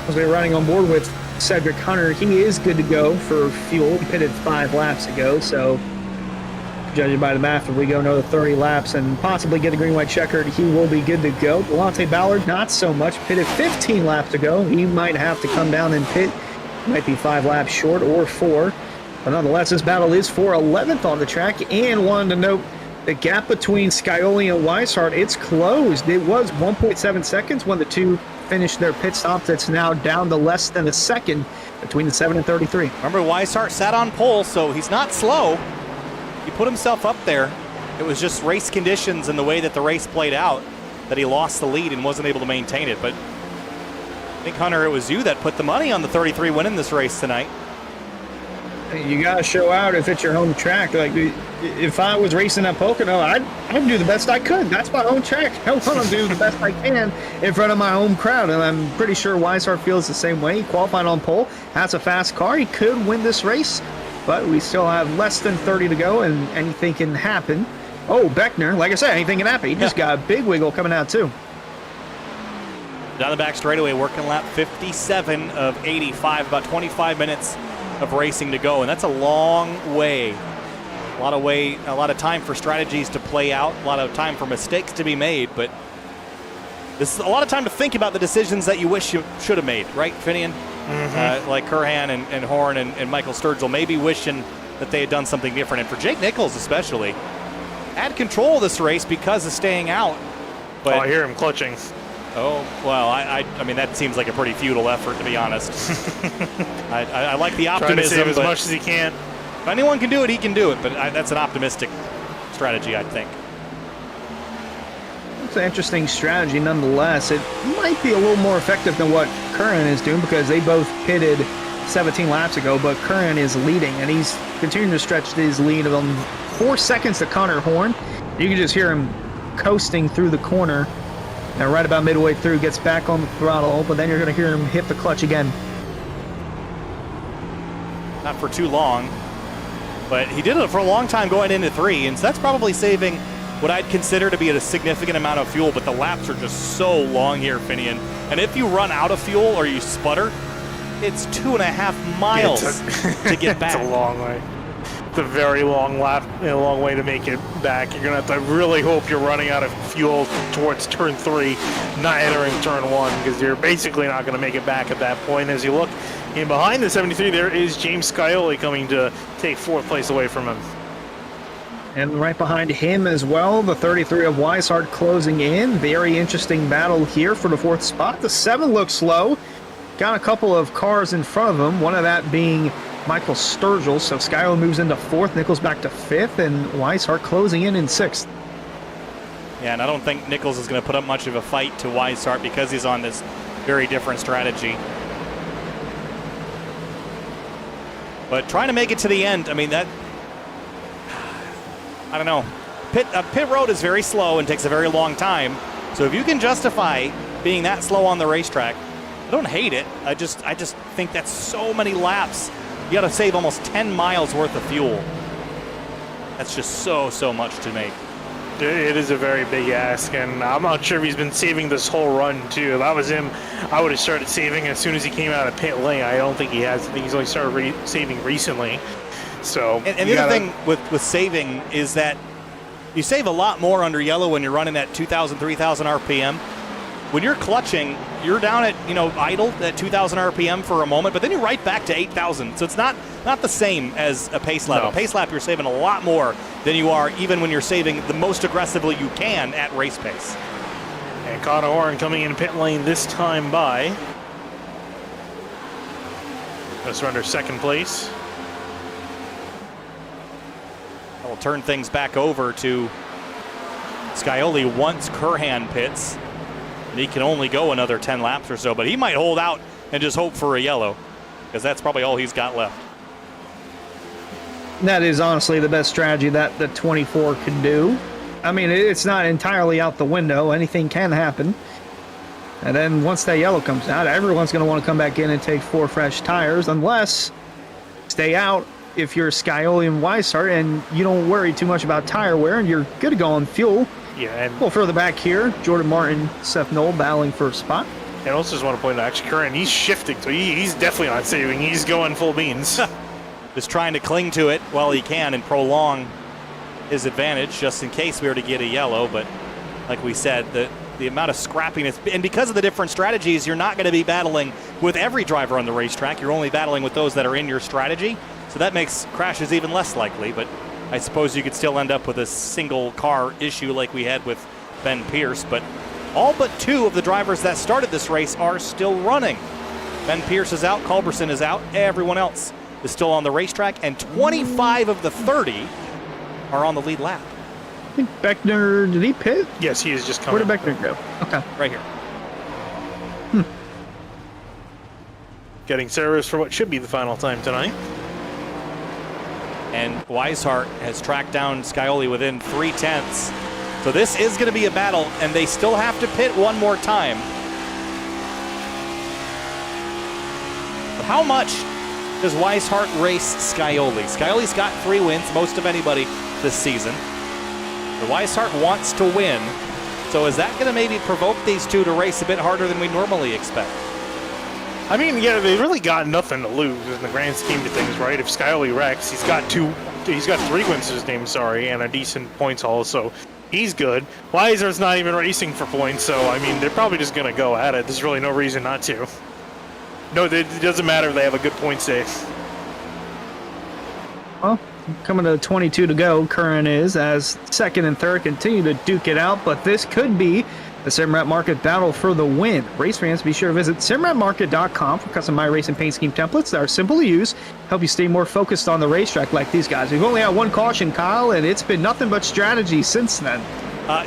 As we're running on board with Cedric Hunter, he is good to go for fuel. He pitted 5 laps ago, so judging by the math, if we go another 30 laps and possibly get a green-white checkered, he will be good to go. Delonte Ballard, not so much. Pitted 15 laps ago. He might have to come down and pit. Might be 5 laps short or 4. But nonetheless, this battle is for 11th on the track, and wanted to note the gap between Scioli and Weishart, it's closed. It was 1.7 seconds when the two finished their pit stops. It's now down to less than a second between the 7 and 33. Remember, Weishart sat on pole, so he's not slow. He put himself up there. It was just race conditions and the way that the race played out that he lost the lead and wasn't able to maintain it. But I think, Hunter, it was you that put the money on the 33 winning this race tonight. You got to show out if it's your home track. Like, if I was racing at Pocono, I'd do the best I could. That's my home track. I want to do the best I can in front of my home crowd, and I'm pretty sure Weishart feels the same way. He qualified on pole. Has a fast car. He could win this race, but we still have less than 30 to go, and anything can happen. Oh, Beckner, like I said, anything can happen. He just got a big wiggle coming out, too. Down the back straightaway, working lap 57 of 85, about 25 minutes of racing to go, and that's a long way. A lot of time for strategies to play out, a lot of time for mistakes to be made, but this is a lot of time to think about the decisions that you wish you should have made, right, Finian? Mm-hmm. Like Curhan and Horn and Michael Sturgill, maybe wishing that they had done something different. And for Jake Nichols especially, had control of this race because of staying out. But I hear him clutching. Oh, well, I mean, that seems like a pretty futile effort, to be honest. I like the optimism. Trying to save as much as he can. If anyone can do it, he can do it, but that's an optimistic strategy, I think. It's an interesting strategy nonetheless. It might be a little more effective than what Curran is doing because they both pitted 17 laps ago, but Curran is leading, and he's continuing to stretch his lead of 4 seconds to Connor Horn. You can just hear him coasting through the corner. And right about midway through, gets back on the throttle, but then you're going to hear him hit the clutch again. Not for too long, but he did it for a long time going into 3, and so that's probably saving what I'd consider to be a significant amount of fuel, but the laps are just so long here, Finian. And if you run out of fuel or you sputter, it's 2.5 miles to get back. It's a long way. It's a very long lap and a long way to make it back. You're going to have to really hope you're running out of fuel towards turn 3, not entering turn 1, because you're basically not going to make it back at that point. As you look And behind the 73, there is James Scioli coming to take 4th place away from him. And right behind him as well, the 33 of Weishart closing in. Very interesting battle here for the 4th spot. The 7 looks low. Got a couple of cars in front of him, one of that being Michael Sturgill. So Scioli moves into 4th, Nichols back to 5th, and Weishart closing in 6th. Yeah, and I don't think Nichols is going to put up much of a fight to Weishart because he's on this very different strategy. But trying to make it to the end, I mean, that, I don't know. Pit road is very slow and takes a very long time. So if you can justify being that slow on the racetrack, I don't hate it. I just think that's so many laps. You got to save almost 10 miles worth of fuel. That's just so much to make. It is a very big ask, and I'm not sure if he's been saving this whole run, too. If I was him, I would have started saving as soon as he came out of pit lane. I don't think he has. I think he's only started saving recently. So, and the other thing with saving is that you save a lot more under yellow when you're running at 2,000, 3,000 RPM. When you're clutching, you're down at, idle at 2,000 RPM for a moment, but then you're right back to 8,000. So it's not the same as a pace lap. No. A pace lap, you're saving a lot more than you are even when you're saving the most aggressively you can at race pace. And Connor Horn coming in pit lane this time by. Let's run to 2nd place. We'll turn things back over to Scioli once Curhan pits. And he can only go another 10 laps or so, but he might hold out and just hope for a yellow, because that's probably all he's got left. That is honestly the best strategy that the 24 can do. I mean, it's not entirely out the window. Anything can happen. And then once that yellow comes out, everyone's going to want to come back in and take 4 fresh tires, unless stay out if you're Scioli and Weishart and you don't worry too much about tire wear and you're good to go on fuel. Yeah, and a little further back here, Jordan Martin, Seth Knoll battling for a spot. And also just want to point out, actually, Curran, he's shifting, so he's definitely not saving. He's going full beans. Just trying to cling to it while he can and prolong his advantage, just in case we were to get a yellow. But like we said, the amount of scrappiness, and because of the different strategies, you're not going to be battling with every driver on the racetrack. You're only battling with those that are in your strategy. So that makes crashes even less likely. But I suppose you could still end up with a single car issue like we had with Ben Pierce. But all but 2 of the drivers that started this race are still running. Ben Pierce is out, Culberson is out, everyone else is still on the racetrack, and 25 of the 30 are on the lead lap. I think Beckner, did he pit? Yes, he is just coming. Where did Beckner go? Okay. Right here. Getting service for what should be the final time tonight. And Weishart has tracked down Scioli within 0.3. So this is going to be a battle, and they still have to pit one more time. But how much does Weishart race Scioli? Scioli's got 3 wins, most of anybody this season. But Weishart wants to win. So is that going to maybe provoke these 2 to race a bit harder than we normally expect? I mean, yeah, they really got nothing to lose in the grand scheme of things, right? If Scioli wrecks, he's got 3 wins to his name, and a decent points haul, so he's good. Weishart's not even racing for points, so, I mean, they're probably just going to go at it. There's really no reason not to. No, it doesn't matter if they have a good points day. Well, coming to 22 to go, Curran is, as 2nd and 3rd continue to duke it out, but this could be the Simrat Market battle for the win. Race fans, be sure to visit simratmarket.com for custom iRacing paint scheme templates that are simple to use, help you stay more focused on the racetrack like these guys. We've only had 1 caution, Kyle, and it's been nothing but strategy since then.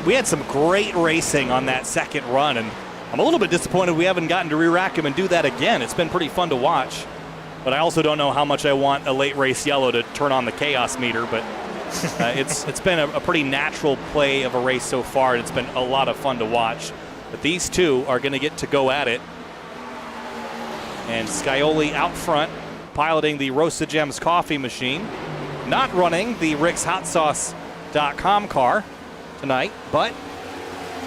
We had some great racing on that 2nd run, and I'm a little bit disappointed we haven't gotten to re-rack him and do that again. It's been pretty fun to watch, but I also don't know how much I want a late race yellow to turn on the chaos meter, but it's been a pretty natural play of a race so far, and it's been a lot of fun to watch. But these 2 are going to get to go at it. And Scioli out front, piloting the Rosa Gems coffee machine. Not running the rickshotsauce.com car tonight, but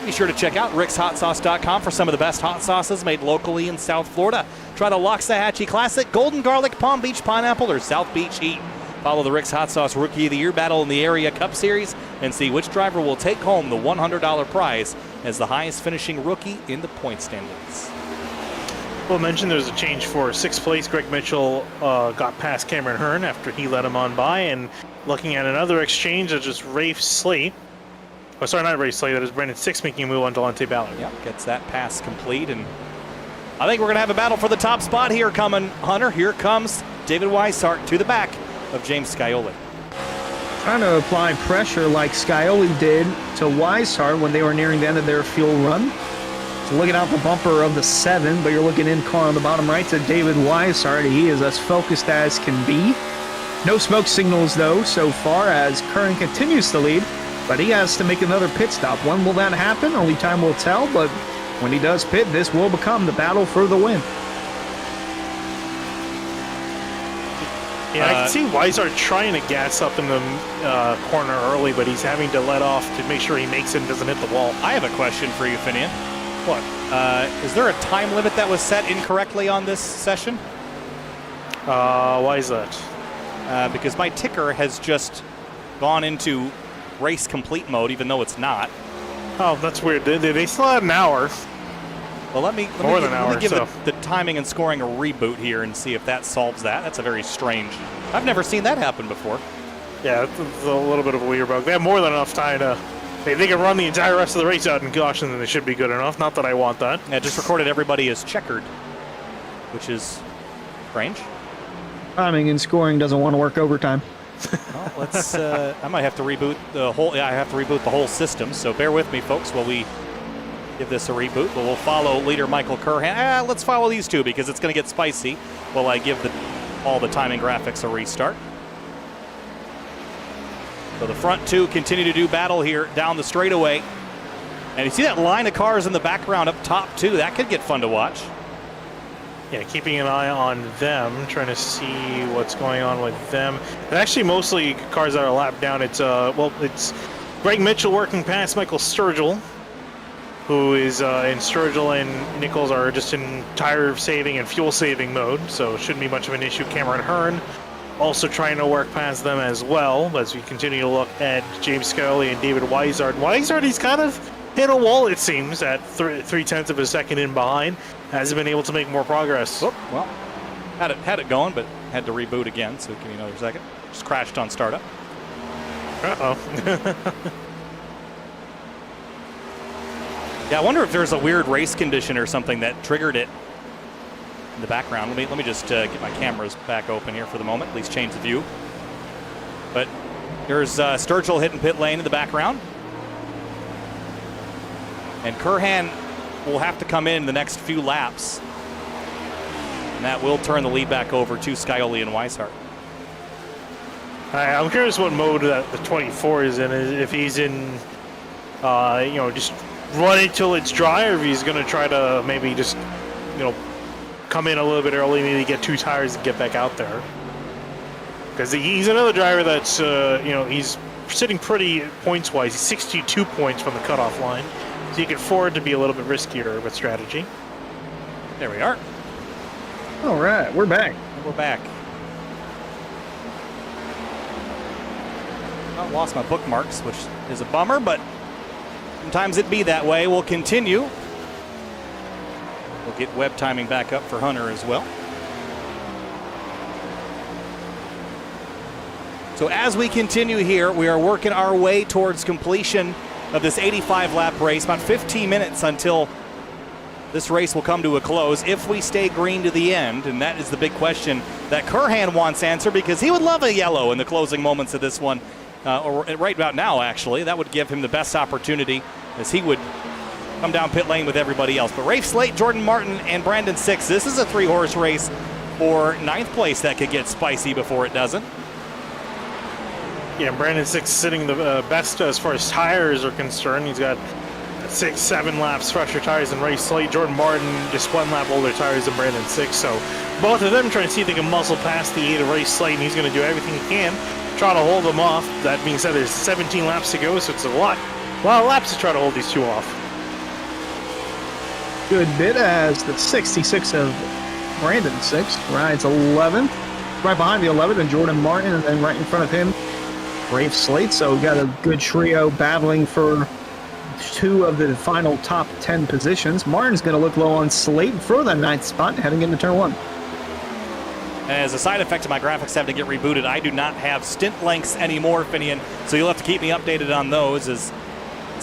be sure to check out rickshotsauce.com for some of the best hot sauces made locally in South Florida. Try the Loxahatchee Classic, Golden Garlic, Palm Beach Pineapple, or South Beach Heat. Follow the Rick's Hot Sauce Rookie of the Year battle in the Area Cup Series and see which driver will take home the $100 prize as the highest finishing rookie in the point standings. We'll mention there's a change for 6th place. Greg Mitchell got past Cameron Hearn after he let him on by. And looking at another exchange, that's just Rafe Slate. Oh, sorry, not Rafe Slate. That is Brandon Six making a move on Delonte Ballard. Yep, gets that pass complete. And I think we're going to have a battle for the top spot here coming, Hunter. Here comes David Weishart to the back of James Scioli. Trying to apply pressure like Scioli did to Weishart when they were nearing the end of their fuel run. So looking out the bumper of the 7, but you're looking in car on the bottom right to David Weishart. He is as focused as can be. No smoke signals, though, so far as Curran continues to lead, but he has to make another pit stop. When will that happen? Only time will tell, but when he does pit, this will become the battle for the win. Yeah, I can see Weishart trying to gas up in the corner early, but he's having to let off to make sure he makes it and doesn't hit the wall. I have a question for you, Finian. What? Is there a time limit that was set incorrectly on this session? Why is that? Because my ticker has just gone into race complete mode, even though it's not. Oh, that's weird. They still had an hour. Well, let me give the timing and scoring a reboot here and see if that solves that. That's a very strange. I've never seen that happen before. Yeah, it's a little bit of a weird bug. They have more than enough time to. They can run the entire rest of the race out in caution, and they should be good enough. Not that I want that. Yeah, just recorded everybody as checkered, which is strange. Timing and scoring doesn't want to work overtime. Well, let's. I might have to reboot the whole. Yeah, I have to reboot the whole system. So bear with me, folks, while we give this a reboot. But we'll follow leader Michael Curhan. Let's follow these two because it's going to get spicy while I give all the timing graphics a restart. So the front two continue to do battle here down the straightaway. And you see that line of cars in the background up top too. That could get fun to watch. Yeah, keeping an eye on them, trying to see what's going on with them. And actually, mostly cars that are lapped down. It's Greg Mitchell working past Michael Sturgill, who is in Sturgill and Nichols are just in tire saving and fuel saving mode, so shouldn't be much of an issue. Cameron Hearn also trying to work past them as well as we continue to look at James Scioli and David Weishart. Weishart, he's kind of hit a wall, it seems, at 3/10 of a second in behind. Hasn't been able to make more progress. Oh, well, had it going, but had to reboot again, so give me another second. Just crashed on startup. Uh-oh. Yeah, I wonder if there's a weird race condition or something that triggered it in the background. Let me just get my cameras back open here for the moment, at least change the view. But there's Sturgill hitting pit lane in the background. And Curhan will have to come in the next few laps. And that will turn the lead back over to Scioli and Weishart. I'm curious what mode that the 24 is in. If he's in, just run it till it's dry, or if he's going to try to maybe just, come in a little bit early, maybe get 2 tires and get back out there. Because he's another driver that's, he's sitting pretty points-wise. He's 62 points from the cutoff line. So you can afford to be a little bit riskier with strategy. There we are. All right, we're back. We're back. I lost my bookmarks, which is a bummer, but sometimes it be that way. We'll continue. We'll get web timing back up for Hunter as well. So as we continue here, we are working our way towards completion of this 85-lap race. About 15 minutes until this race will come to a close if we stay green to the end, and that is the big question that Curhan wants answered, because he would love a yellow in the closing moments of this one, or right about now, actually. That would give him the best opportunity, as he would come down pit lane with everybody else. But Rafe Slate, Jordan Martin, and Brandon Six, this is a 3-horse race for 9th place that could get spicy before it doesn't. Yeah, Brandon Six sitting the best as far as tires are concerned. He's got 6-7 laps fresher tires than Rafe Slate. Jordan Martin just 1 lap older tires than Brandon Six. So both of them trying to see if they can muscle past the 8 of Rafe Slate, and he's going to do everything he can, try to hold them off. That being said, there's 17 laps to go, so it's a lot of laps to try to hold these two off. Good bit as the 66 of Brandon Six rides 11th. Right behind the 11th and Jordan Martin, and then right in front of him, Rafe Slate. So we got a good trio battling for 2 of the final top 10 positions. Martin's going to look low on Slate for the 9th spot heading into turn 1. As a side effect of my graphics having to get rebooted, I do not have stint lengths anymore, Finian, so you'll have to keep me updated on those as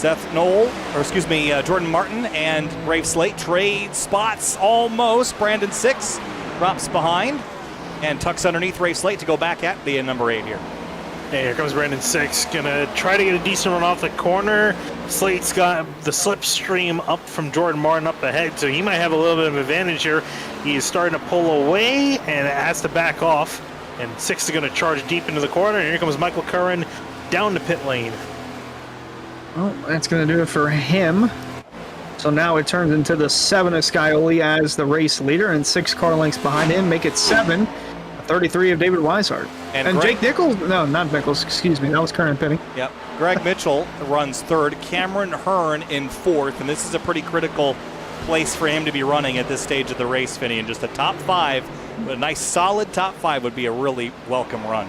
Jordan Martin and Brave Slate trade spots almost. Brandon 6 drops behind and tucks underneath Brave Slate to go back at the number 8 here. And here comes Brandon 6, gonna try to get a decent run off the corner. Slate's got the slipstream up from Jordan Martin up ahead, so he might have a little bit of advantage here. He is starting to pull away and has to back off. And 6 is gonna charge deep into the corner, and here comes Michael Curran down the pit lane. Well, that's going to do it for him. So now it turns into the 7 of Scioli as the race leader, and 6 car lengths behind him make it 7. 33 of David Weishart. And Jake Nichols, no, not Nichols, excuse me, that was Curran pitting. Yep. Greg Mitchell runs 3rd, Cameron Hearn in 4th, and this is a pretty critical place for him to be running at this stage of the race, Finney. And just a top 5, a nice solid top 5 would be a really welcome run.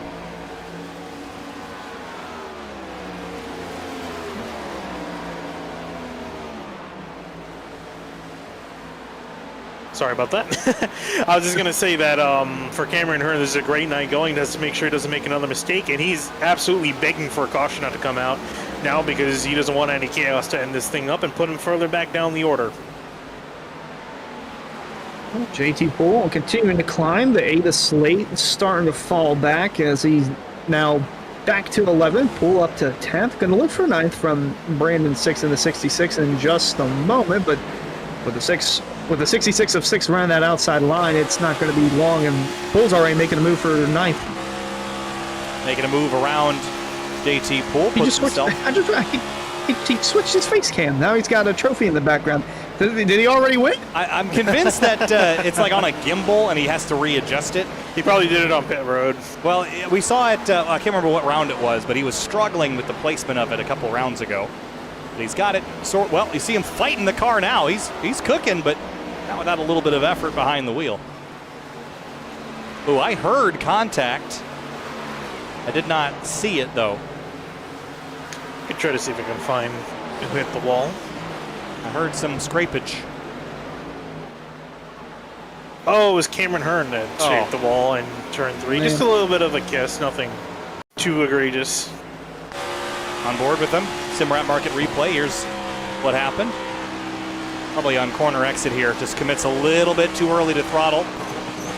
Sorry about that. I was just going to say that for Cameron Hearn, this is a great night going. Just to make sure he doesn't make another mistake. And he's absolutely begging for a caution not to come out now because he doesn't want any chaos to end this thing up and put him further back down the order. JT Poole continuing to climb. The 8 of Slate starting to fall back as he's now back to 11. Poole up to 10th. Going to look for 9th from Brandon 6 in the 66 in just a moment. But with the 66 of 6 around that outside line, it's not going to be long, and Poole's already making a move for 9th. Making a move around JT Poole. He just switched. He switched his face cam. Now he's got a trophy in the background. Did he already win? I'm convinced that it's like on a gimbal and he has to readjust it. He probably did it on pit road. Well, we saw it, I can't remember what round it was, but he was struggling with the placement of it a couple rounds ago. But he's got it well, you see him fighting the car now. He's cooking, but not without a little bit of effort behind the wheel. Oh, I heard contact. I did not see it, though. I could try to see if I can find who hit the wall. I heard some scrapage. Oh, it was Cameron Hearn that shaped the wall in turn 3. Man. Just a little bit of a kiss, nothing too egregious. On board with them. Simrat Market replay. Here's what happened. Probably on corner exit here. Just commits a little bit too early to throttle.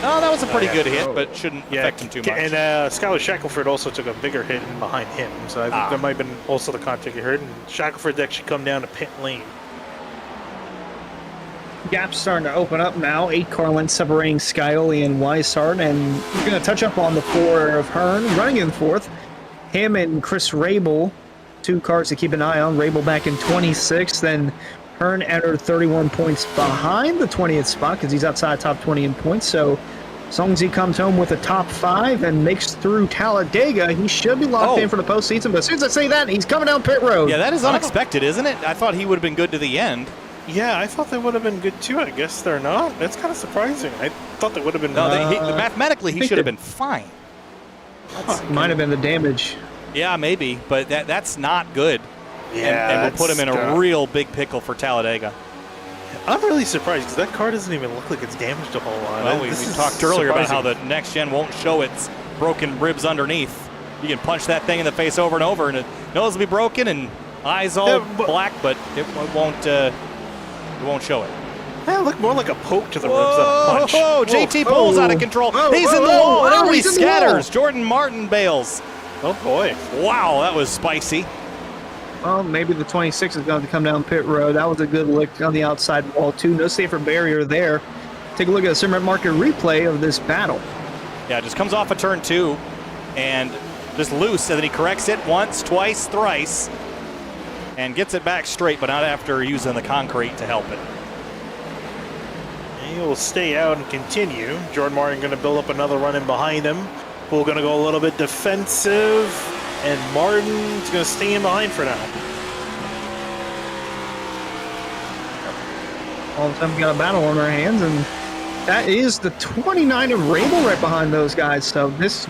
Oh, that was a pretty good hit, but shouldn't affect him too much. And Skylar Shackelford also took a bigger hit in behind him. So I think that might have been also the contact he heard. And Shackelford actually come down to pit lane. Gap's starting to open up now. 8 car lengths separating Scioli and Weishart, and we're going to touch up on the 4 of Hearn running in 4th. Him and Chris Rabel, 2 cars to keep an eye on. Rabel back in 26th, then Hearn entered 31 points behind the 20th spot because he's outside top 20 in points. So as long as he comes home with a top 5 and makes through Talladega, he should be locked in for the postseason. But as soon as I say that, he's coming down pit road. Yeah, that is unexpected, isn't it? I thought he would have been good to the end. Yeah, I thought they would have been good too. I guess they're not. That's kind of surprising. I thought they would have been. No, mathematically, he should have been fine. Might have been the damage. Yeah, maybe, but that's not good. Yeah, and will put him in a real big pickle for Talladega. I'm really surprised because that car doesn't even look like it's damaged a whole lot. Well, we talked earlier about how the next gen won't show its broken ribs underneath. You can punch that thing in the face over and over, and it nose will be broken and eyes all black, but it won't show it. Yeah, it looked more like a poke to the ribs than a punch. Oh, JT Poole's out of control. He's in the wall. Now he scatters. Jordan Martin bails. Oh, boy. Wow, that was spicy. Well, maybe the 26 is going to come down pit road. That was a good lick on the outside wall, too. No safer barrier there. Take a look at the Simrat Market replay of this battle. Yeah, just comes off of turn 2 and just loose, and then he corrects it once, twice, thrice, and gets it back straight, but not after using the concrete to help it. He will stay out and continue. Jordan Martin going to build up another run in behind him. Poole going to go a little bit defensive, and Martin's going to stay in behind for now. All of a sudden, we got a battle on our hands, and that is the 29 of Rabel right behind those guys. So this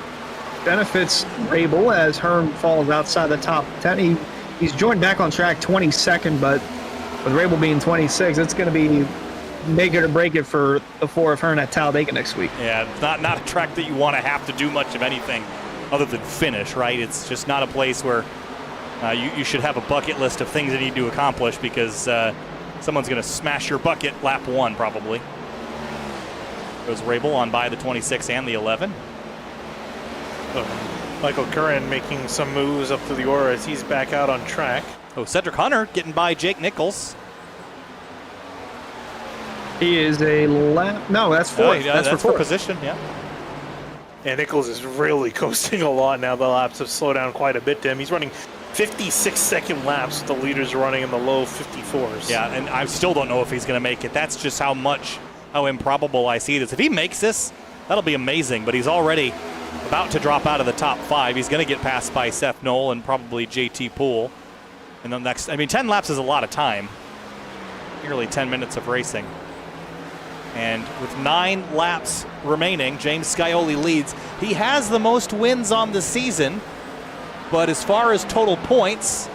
benefits Rabel as Hearn falls outside the top 10. He He's joined back on track 22nd, but with Rabel being 26, it's going to be make it or break it for the 4 of Hearn at Talladega next week. Yeah, it's not a track that you want to have to do much of anything other than finish, right? It's just not a place where you should have a bucket list of things that you need to accomplish, because someone's going to smash your bucket lap 1 probably. Goes Rabel on by the 26 and the 11. Michael Curran making some moves up to the Aura as he's back out on track. Oh, Cedric Hunter getting by Jake Nichols. He is a lap. No, that's 4th. That's for position, yeah. And Nichols is really coasting a lot now. The laps have slowed down quite a bit to him. He's running 56-second laps with the leaders running in the low 54s. Yeah, and I still don't know if he's going to make it. That's just how improbable I see this. If he makes this, that'll be amazing, but he's already about to drop out of the top 5. He's going to get passed by Seth Knoll and probably JT Poole in the next. I mean, 10 laps is a lot of time. Nearly 10 minutes of racing. And with 9 laps remaining, James Scioli leads. He has the most wins on the season, but as far as total points,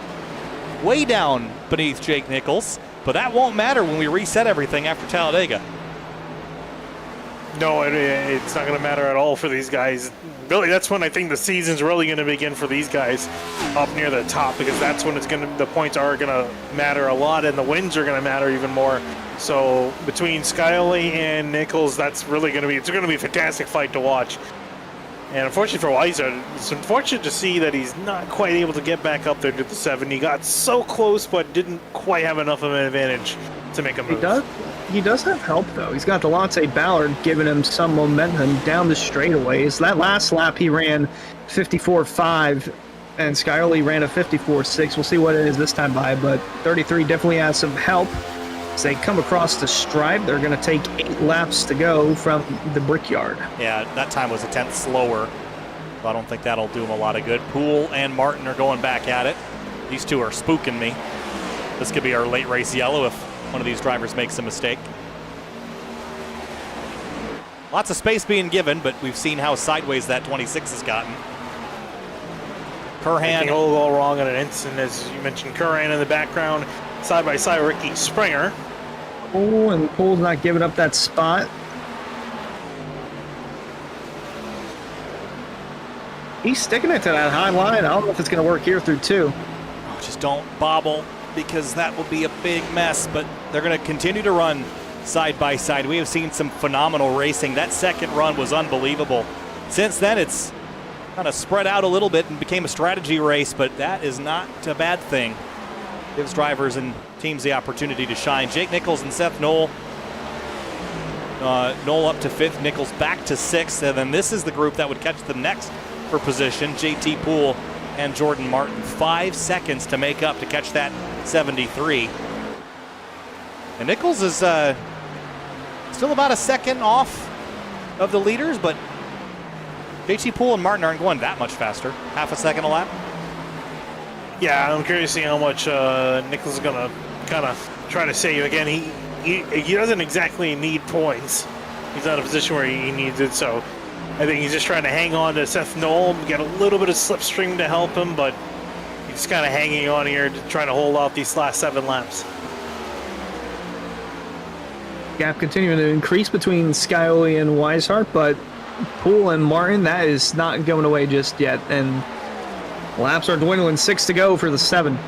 way down beneath Jake Nichols. But that won't matter when we reset everything after Talladega. No, it's not going to matter at all for these guys. Really, that's when I think the season's really going to begin for these guys up near the top, because that's when the points are going to matter a lot, and the wins are going to matter even more. So between Scioli and Nichols, it's going to be a fantastic fight to watch. And unfortunately for Weiser, it's unfortunate to see that he's not quite able to get back up there to the 7. He got so close, but didn't quite have enough of an advantage to make a move. He does have help, though. He's got Delonte Ballard giving him some momentum down the straightaways. That last lap, he ran 54.5, and Scioli ran a 54.6. We'll see what it is this time by, but 33 definitely has some help. As they come across the stripe, they're going to take 8 laps to go from the Brickyard. Yeah, that time was a tenth slower. So I don't think that'll do him a lot of good. Poole and Martin are going back at it. These two are spooking me. This could be our late race yellow if one of these drivers makes a mistake. Lots of space being given, but we've seen how sideways that 26 has gotten. Curhan. Making all wrong in an instant, as you mentioned. Curran in the background, side by side, Ricky Springer. Oh, and Poole's not giving up that spot. He's sticking it to that high line. I don't know if it's going to work here through 2. Oh, just don't bobble, because that will be a big mess, but they're going to continue to run side by side. We have seen some phenomenal racing. That second run was unbelievable. Since then, it's kind of spread out a little bit and became a strategy race, but that is not a bad thing. Gives drivers and teams the opportunity to shine. Jake Nichols and Seth Knoll. Knoll up to 5th, Nichols back to 6th, and then this is the group that would catch them next for position. JT Poole and Jordan Martin. 5 seconds to make up to catch that 73. And Nichols is still about a second off of the leaders, but JT Poole and Martin aren't going that much faster. Half a second a lap. Yeah, I'm curious to see how much Nichols is going to kind of try to save. Again, he doesn't exactly need points. He's not in a position where he needs it, so I think he's just trying to hang on to Seth Knoll, get a little bit of slipstream to help him, but he's kind of hanging on here to trying to hold off these last 7 laps. Gap continuing to increase between Scioli and Weishart, but Poole and Martin, that is not going away just yet, and laps are dwindling. 6 to go for the 7.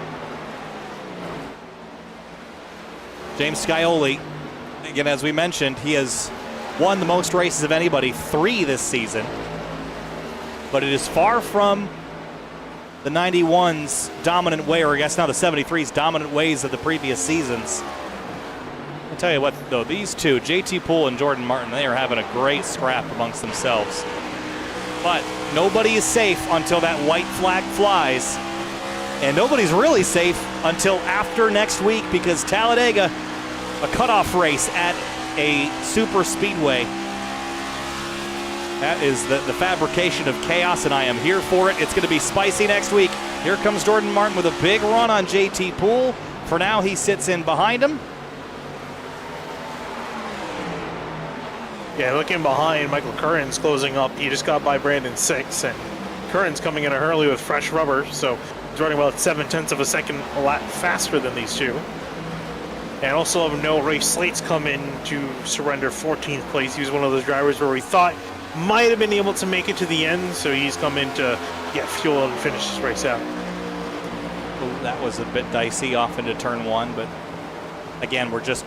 James Scioli, again, as we mentioned, he has won the most races of anybody, 3 this season. But it is far from the 91's dominant way, or I guess now the 73's dominant ways of the previous seasons. I'll tell you what, though, these two, JT Poole and Jordan Martin, they are having a great scrap amongst themselves. But nobody is safe until that white flag flies. And nobody's really safe until after next week, because Talladega, a cutoff race at a super speedway. That is the fabrication of chaos, and I am here for it. It's going to be spicy next week. Here comes Jordan Martin with a big run on JT Poole. For now, he sits in behind him. Yeah, looking behind, Michael Curran's closing up. He just got by Brandon 6, and Curran's coming in a hurley with fresh rubber, so He's running about 0.7 of a second a lot faster than these two. And also of no, Ray Slate's come in to surrender 14th place. He was one of those drivers where we thought might have been able to make it to the end, so he's come in to get fuel and finish this race out. Ooh, that was a bit dicey off into turn one, but again, we're just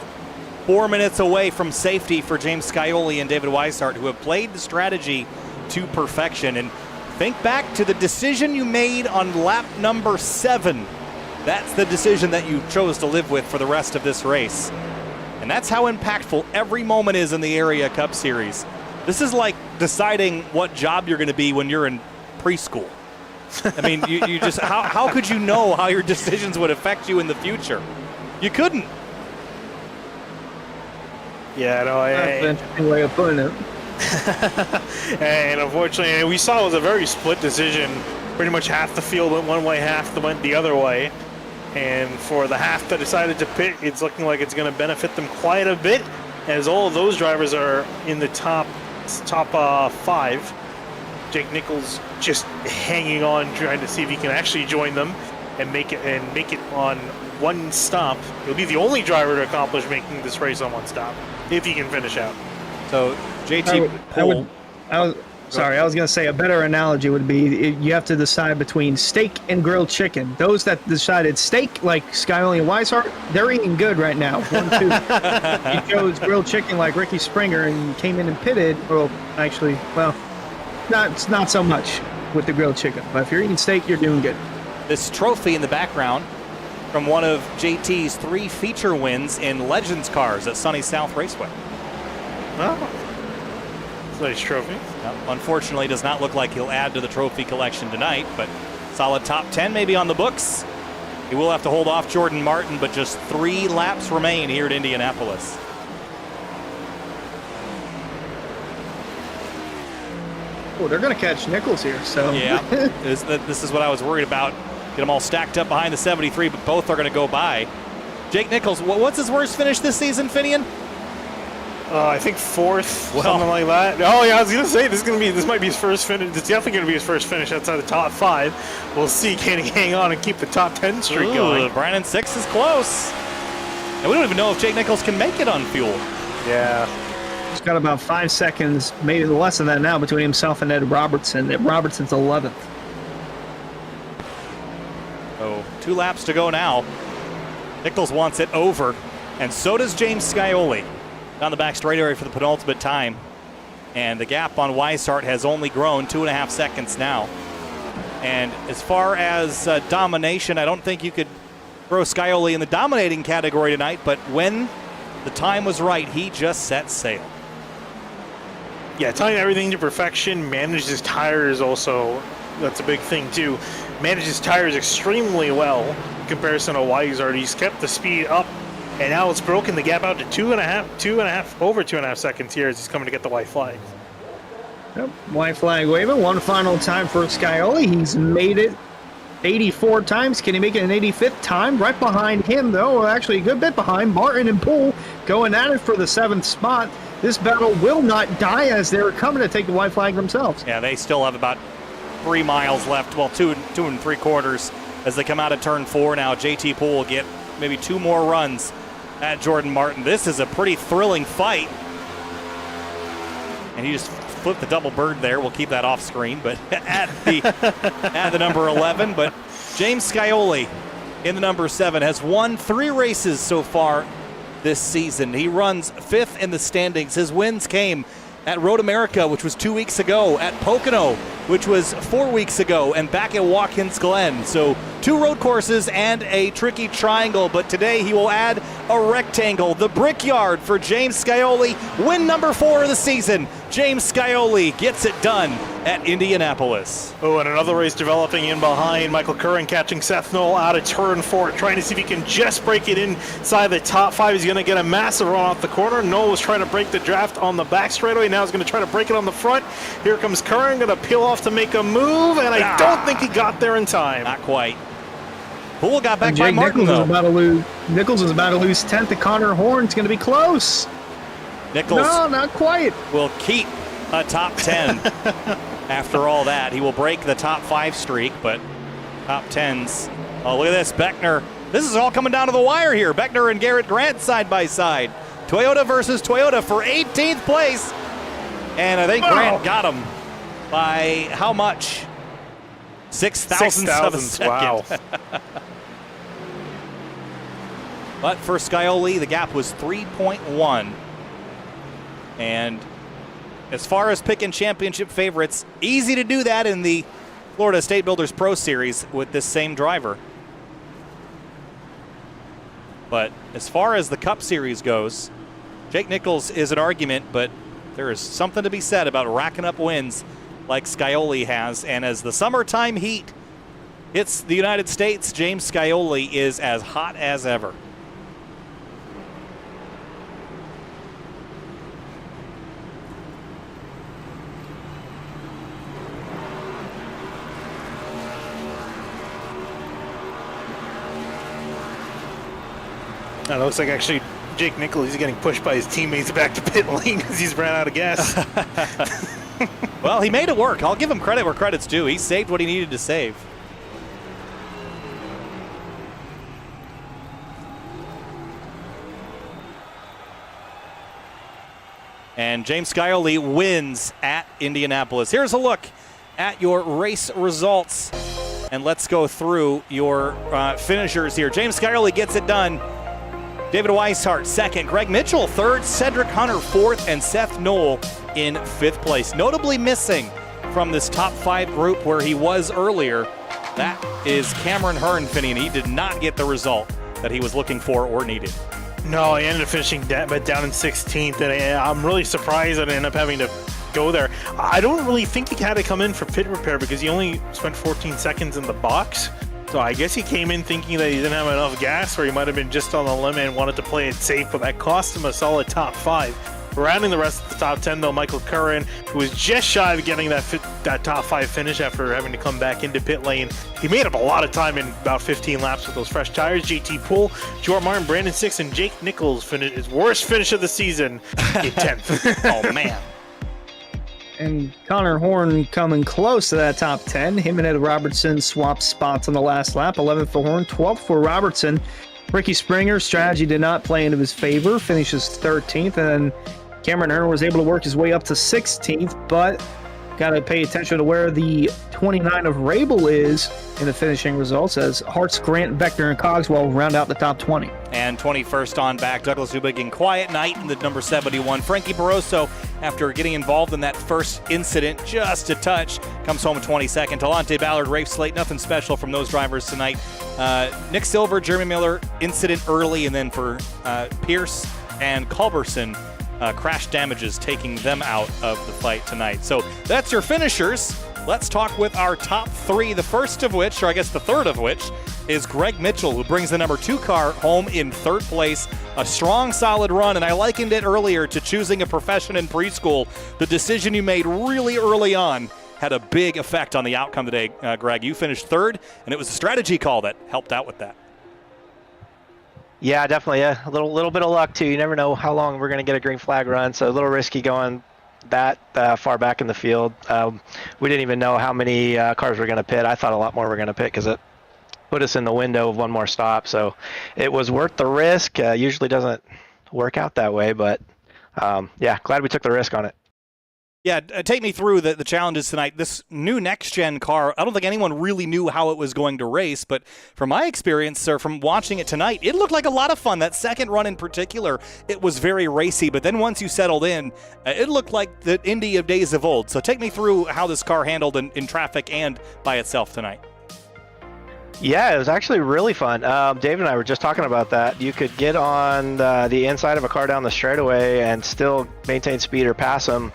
4 minutes away from safety for James Scioli and David Weishart, who have played the strategy to perfection. And think back to the decision you made on lap number 7. That's the decision that you chose to live with for the rest of this race. And that's how impactful every moment is in the Area Cup Series. This is like deciding what job you're going to be when you're in preschool. I mean, you just, how could you know how your decisions would affect you in the future? You couldn't. Yeah, no, That's an interesting way of putting it. and unfortunately, we saw it was a very split decision. Pretty much half the field went one way, half went the other way. And for the half that decided to pit, it's looking like it's going to benefit them quite a bit, as all of those drivers are in the top 5. Jake Nichols just hanging on, trying to see if he can actually join them and make it on one stop. He'll be the only driver to accomplish making this race on one stop, if he can finish out. So JT I was going to say a better analogy would be you have to decide between steak and grilled chicken. Those that decided steak, like Scioli and Weishart, they're eating good right now. 1-2. He chose grilled chicken like Ricky Springer and came in and pitted. Well, actually, not so much with the grilled chicken. But if you're eating steak, you're doing good. This trophy in the background from one of JT's 3 feature wins in Legends cars at Sunny South Raceway. Oh. Nice trophy. Unfortunately, does not look like he'll add to the trophy collection tonight, but solid top 10 maybe on the books. He will have to hold off Jordan Martin, but just 3 laps remain here at Indianapolis. Oh, they're going to catch Nichols here. So yeah, this is what I was worried about. Get them all stacked up behind the 73, but both are going to go by. Jake Nichols, what's his worst finish this season, Finian? I think 4th, something like that. Oh yeah, I was gonna say this might be his first finish. It's definitely gonna be his first finish outside the top 5. We'll see, can he hang on and keep the top 10 streak going? Brandon 6 is close, and we don't even know if Jake Nichols can make it on fuel. Yeah, he's got about 5 seconds, maybe less than that now, between himself and Ed Robertson. Ed Robertson's 11th. So 2 laps to go now. Nichols wants it over, and so does James Scioli. Down the back straightaway for the penultimate time. And the gap on Weishart has only grown 2.5 seconds now. And as far as domination, I don't think you could throw Scioli in the dominating category tonight, but when the time was right, he just set sail. Yeah, tying everything to perfection, managed his tires also. That's a big thing too. Managed his tires extremely well in comparison to Weishart. He's kept the speed up. And now it's broken the gap out to over 2.5 seconds here as he's coming to get the white flag. Yep, white flag waving. One final time for Scioli. He's made it 84 times. Can he make it an 85th time? Right behind him, though, actually a good bit behind, Martin and Poole going at it for the 7th spot. This battle will not die as they're coming to take the white flag themselves. Yeah, they still have about 3 miles left. Well, 2 3/4 as they come out of turn 4 now. JT Poole will get maybe 2 more runs at Jordan Martin. This is a pretty thrilling fight. And he just flipped the double bird there. We'll keep that off screen, but at the number 11. But James Scioli in the number 7 has won 3 races so far this season. He runs 5th in the standings. His wins came at Road America, which was 2 weeks ago, at Pocono, which was 4 weeks ago, and back at Watkins Glen. So 2 road courses and a tricky triangle, but today he will add a rectangle. The Brickyard for James Scioli, win number 4 of the season. James Scioli gets it done at Indianapolis. Oh, and another race developing in behind. Michael Curran catching Seth Knoll out of turn 4, trying to see if he can just break it inside the top 5. He's going to get a massive run off the corner. Knoll was trying to break the draft on the back straightaway. Now he's going to try to break it on the front. Here comes Curran, going to peel off to make a move, and I don't think he got there in time. Not quite. Poole got back by Martin, Nichols though. Nichols is about to lose 10th to Connor Horn. It's going to be close. Nichols No, not quite. will keep a top 10. After all that, he will break the top 5 streak, but top 10s. Oh, look at this. Beckner. This is all coming down to the wire here. Beckner and Garrett Grant side by side. Toyota versus Toyota for 18th place. And I think Grant got him by how much? 6,000ths of a second. Wow. But for Scioli, the gap was 3.1. And as far as picking championship favorites, easy to do that in the Florida State Builders Pro Series with this same driver. But as far as the Cup Series goes, Jake Nichols is an argument, but there is something to be said about racking up wins like Scioli has. And as the summertime heat hits the United States, James Scioli is as hot as ever. It looks like actually Jake Nichols is getting pushed by his teammates back to pit lane because he's ran out of gas. Well, he made it work. I'll give him credit where credit's due. He saved what he needed to save. And James Scioli wins at Indianapolis. Here's a look at your race results. And let's go through your finishers here. James Scioli gets it done. David Weishart second, Greg Mitchell third, Cedric Hunter fourth, and Seth Knoll in fifth place. Notably missing from this top 5 group where he was earlier, that is Cameron Hearn, Finney, and he did not get the result that he was looking for or needed. No, he ended up finishing down in 16th, and I'm really surprised that I ended up having to go there. I don't really think he had to come in for pit repair because he only spent 14 seconds in the box. So I guess he came in thinking that he didn't have enough gas, or he might have been just on the limit and wanted to play it safe, but that cost him a solid top 5. Rounding the rest of the top 10, though, Michael Curran, who was just shy of getting that top 5 finish after having to come back into pit lane. He made up a lot of time in about 15 laps with those fresh tires. JT Poole, Jordan Martin, Brandon Six, and Jake Nichols finished his worst finish of the season in 10th. Oh, man. And Connor Horn coming close to that top 10. Him and Ed Robertson swapped spots on the last lap. 11th for Horn, 12th for Robertson. Ricky Springer's strategy did not play into his favor. Finishes 13th. And then Cameron Hearn was able to work his way up to 16th, but got to pay attention to where the 29 of Rabel is in the finishing results as Hartz, Grant, Beckner, and Cogswell round out the top 20. And 21st on back, Douglas Dubig in quiet night in the number 71. Frankie Barroso, after getting involved in that first incident just a touch, comes home 22nd. Talante Ballard, Rafe Slate, nothing special from those drivers tonight. Nick Silver, Jeremy Miller, incident early, and then for Pierce and Culberson, crash damages taking them out of the fight tonight. So that's your finishers. Let's talk with our top 3, the first of which, or I guess the third of which, is Greg Mitchell, who brings the number 2 car home in third place. A strong, solid run, and I likened it earlier to choosing a profession in preschool. The decision you made really early on had a big effect on the outcome today, Greg. You finished third, and it was a strategy call that helped out with that. Yeah, definitely. Yeah, a little bit of luck too. You never know how long we're going to get a green flag run, so a little risky going that far back in the field. We didn't even know how many cars were going to pit. I thought a lot more were going to pit because it put us in the window of one more stop. So it was worth the risk. Usually doesn't work out that way, but yeah, glad we took the risk on it. Yeah, take me through the challenges tonight. This new next-gen car, I don't think anyone really knew how it was going to race, but from my experience, or from watching it tonight, it looked like a lot of fun. That second run in particular, it was very racy, but then once you settled in, it looked like the Indy of days of old. So take me through how this car handled in traffic and by itself tonight. Yeah, it was actually really fun. Dave and I were just talking about that. You could get on the inside of a car down the straightaway and still maintain speed or pass them,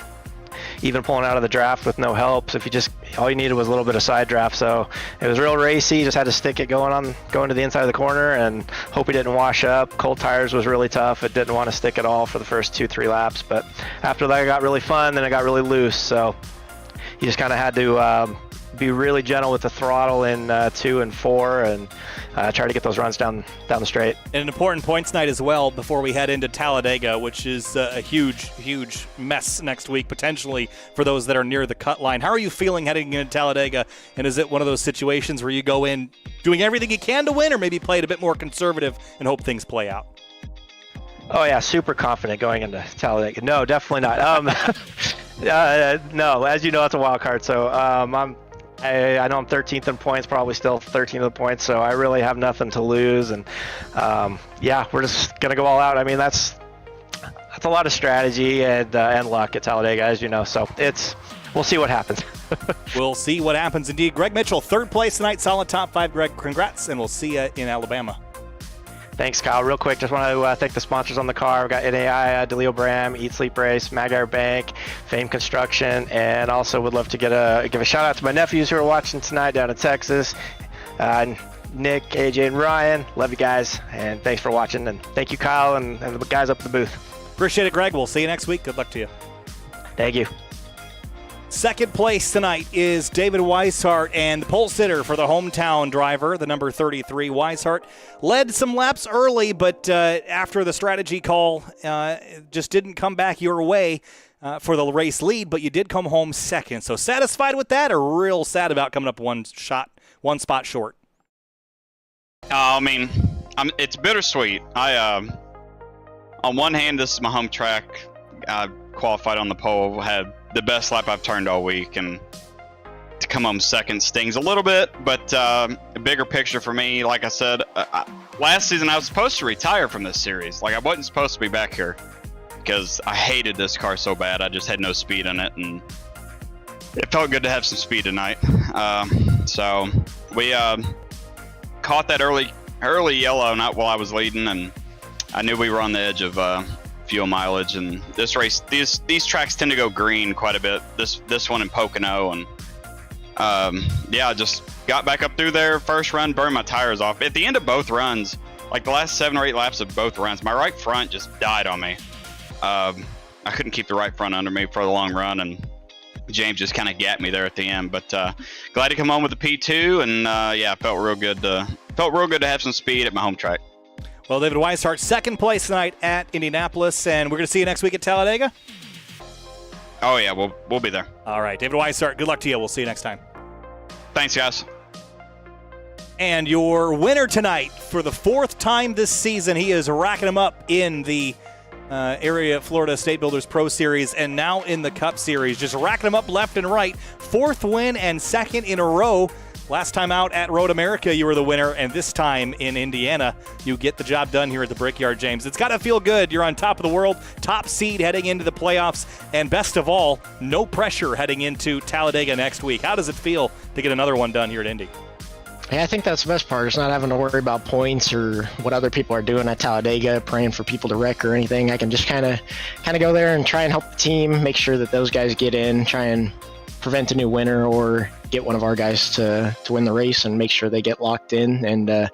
even pulling out of the draft with no help. So if you just, all you needed was a little bit of side draft. So it was real racy. Just had to stick it going to the inside of the corner and hope it didn't wash up. Cold tires was really tough. It didn't want to stick at all for the first 2-3 laps. But after that, it got really fun. Then it got really loose. So you just kind of had to be really gentle with the throttle in 2 and 4, and try to get those runs down the straight. And an important points night as well before we head into Talladega, which is a huge mess next week, potentially, for those that are near the cut line. How are you feeling heading into Talladega? And is it one of those situations where you go in doing everything you can to win, or maybe play it a bit more conservative and hope things play out? Oh yeah, super confident going into Talladega. No, definitely not. No, as you know, it's a wild card. So I know I'm 13th in points, probably still 13th in points. So I really have nothing to lose, and yeah, we're just gonna go all out. I mean, that's a lot of strategy and luck at Talladega, as you know. So we'll see what happens. We'll see what happens indeed. Greg Mitchell, 3rd place tonight, solid top 5. Greg, congrats, and we'll see you in Alabama. Thanks, Kyle. Real quick, just want to thank the sponsors on the car. We've got NAI, DeLeo Bram, Eat Sleep Race, Magyar Bank, Fame Construction, and also would love to give a shout out to my nephews who are watching tonight down in Texas. Nick, AJ, and Ryan. Love you guys, and thanks for watching. And thank you, Kyle, and the guys up in the booth. Appreciate it, Greg. We'll see you next week. Good luck to you. Thank you. 2nd place tonight is David Weishart, and the pole sitter for the hometown driver, the number 33. Weishart led some laps early, but after the strategy call, just didn't come back your way for the race lead, but you did come home 2nd. So satisfied with that, or real sad about coming up one spot short? I mean, it's bittersweet. On one hand, this is my home track. I qualified on the pole, had the best lap I've turned all week, and to come home 2nd stings a little bit, but a bigger picture for me, like I said, last season I was supposed to retire from this series. Like, I wasn't supposed to be back here because I hated this car so bad. I just had no speed in it, and it felt good to have some speed tonight. So we caught that early yellow, not while I was leading, and I knew we were on the edge of fuel mileage, and this race, these tracks tend to go green quite a bit. This one in Pocono, and yeah, just got back up through there. First run, burned my tires off. At the end of both runs, like the last 7 or 8 laps of both runs, my right front just died on me. I couldn't keep the right front under me for the long run, and James just kind of gapped me there at the end. But glad to come home with the P2, and yeah, felt real good to have some speed at my home track. Well, David Weishart, 2nd place tonight at Indianapolis, and we're going to see you next week at Talladega? Oh, yeah, we'll be there. All right, David Weishart, good luck to you. We'll see you next time. Thanks, guys. And your winner tonight for the 4th time this season, he is racking them up in the area Florida State Builders Pro Series and now in the Cup Series, just racking them up left and right. 4th win and 2nd in a row. Last time out at Road America, you were the winner, and this time in Indiana, you get the job done here at the Brickyard, James. It's got to feel good. You're on top of the world, top seed heading into the playoffs, and best of all, no pressure heading into Talladega next week. How does it feel to get another one done here at Indy? Yeah, I think that's the best part. It's not having to worry about points or what other people are doing at Talladega, praying for people to wreck or anything. I can just kind of go there and try and help the team, make sure that those guys get in, try and prevent a new winner or get one of our guys to win the race and make sure they get locked in. And yeah,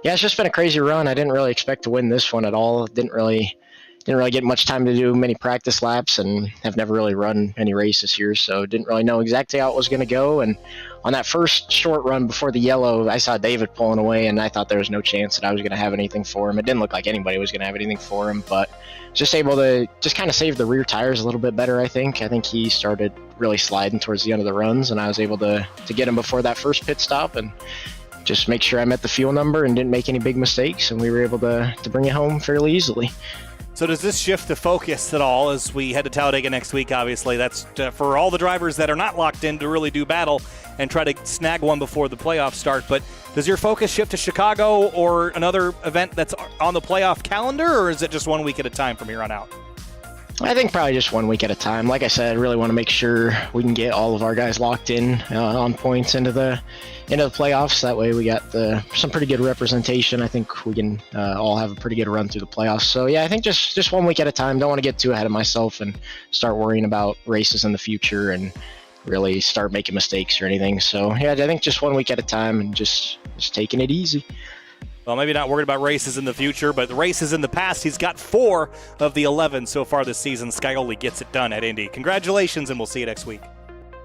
it's just been a crazy run. I didn't really expect to win this one at all. Didn't really get much time to do many practice laps and have never really run any races here, so didn't really know exactly how it was going to go. And on that first short run before the yellow, I saw David pulling away, and I thought there was no chance that I was going to have anything for him. It didn't look like anybody was going to have anything for him, but just able to just kind of save the rear tires a little bit better, I think. I think he started really sliding towards the end of the runs, and I was able to get him before that first pit stop and just make sure I met the fuel number and didn't make any big mistakes, and we were able to bring it home fairly easily. So does this shift the focus at all as we head to Talladega next week? Obviously, that's for all the drivers that are not locked in to really do battle and try to snag one before the playoffs start. But does your focus shift to Chicago or another event that's on the playoff calendar, or is it just 1 week at a time from here on out? I think probably just 1 week at a time. Like I said, I really want to make sure we can get all of our guys locked in on points into the playoffs. That way we got some pretty good representation. I think we can all have a pretty good run through the playoffs. So yeah, I think just 1 week at a time. Don't want to get too ahead of myself and start worrying about races in the future and really start making mistakes or anything. So yeah, I think just 1 week at a time and just taking it easy. Well, maybe not worried about races in the future, but the races in the past, he's got 4 of the 11 so far this season. Scioli gets it done at Indy. Congratulations, and we'll see you next week.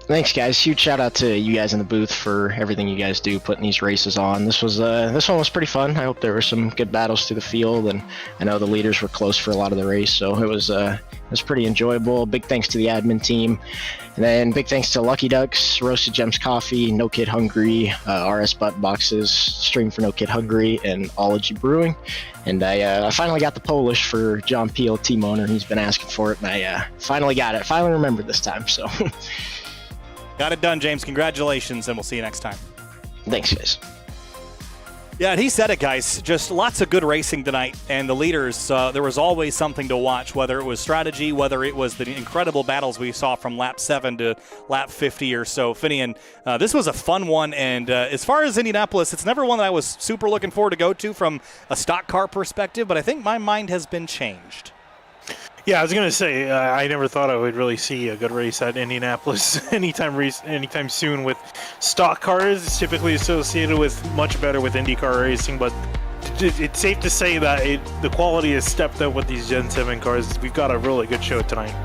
Thanks, guys. Huge shout out to you guys in the booth for everything you guys do, putting these races on. This one was pretty fun. I hope there were some good battles through the field, and I know the leaders were close for a lot of the race, so it was pretty enjoyable. Big thanks to the admin team, and then big thanks to Lucky Ducks, Roasted Gems Coffee, No Kid Hungry, RS Butt Boxes, Stream for No Kid Hungry, and Ology Brewing. And I finally got the Polish for John Peel, team owner. He's been asking for it, and I finally got it. Finally remembered this time, so. Got it done, James. Congratulations, and we'll see you next time. Thanks, guys. Yeah, and he said it, guys. Just lots of good racing tonight, and the leaders, there was always something to watch, whether it was strategy, whether it was the incredible battles we saw from lap 7 to lap 50 or so. Finian, this was a fun one, and as far as Indianapolis, it's never one that I was super looking forward to go to from a stock car perspective, but I think my mind has been changed. Yeah, I was going to say, I never thought I would really see a good race at Indianapolis anytime soon with stock cars. It's typically associated with much better with IndyCar racing, but it's safe to say that the quality has stepped up with these Gen 7 cars. We've got a really good show tonight.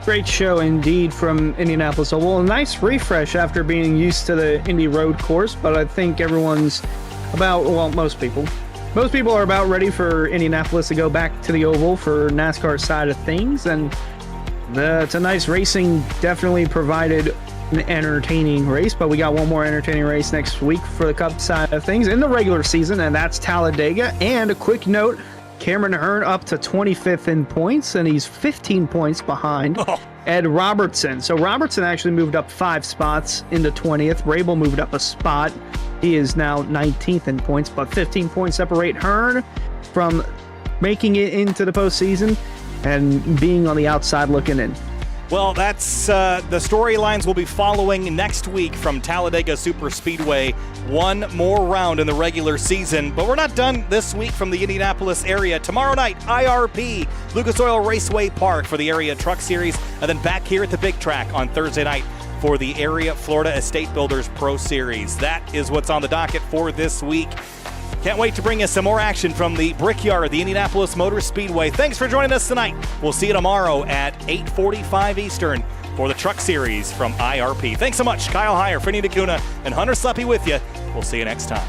Great show indeed from Indianapolis. So, well, a nice refresh after being used to the Indy road course, but I think everyone's most people are about ready for Indianapolis to go back to the oval for NASCAR side of things, and tonight's racing definitely provided an entertaining race, but we got one more entertaining race next week for the Cup side of things in the regular season, and that's Talladega. And a quick note, Cameron Hearn up to 25th in points, and he's 15 points behind Ed Robertson. So Robertson actually moved up 5 spots into 20th. Rabel moved up a spot. He is now 19th in points, but 15 points separate Hearn from making it into the postseason and being on the outside looking in. Well, that's the storylines we'll be following next week from Talladega Superspeedway. One more round in the regular season, but we're not done this week from the Indianapolis area. Tomorrow night, IRP, Lucas Oil Raceway Park for the Area Truck Series, and then back here at the Big Track on Thursday night for the Area Florida Estate Builders Pro Series. That is what's on the docket for this week. Can't wait to bring you some more action from the Brickyard, the Indianapolis Motor Speedway. Thanks for joining us tonight. We'll see you tomorrow at 8:45 Eastern for the Truck Series from IRP. Thanks so much. Kyle Heyer, Finney DeCuna, and Hunter Sleppy with you. We'll see you next time.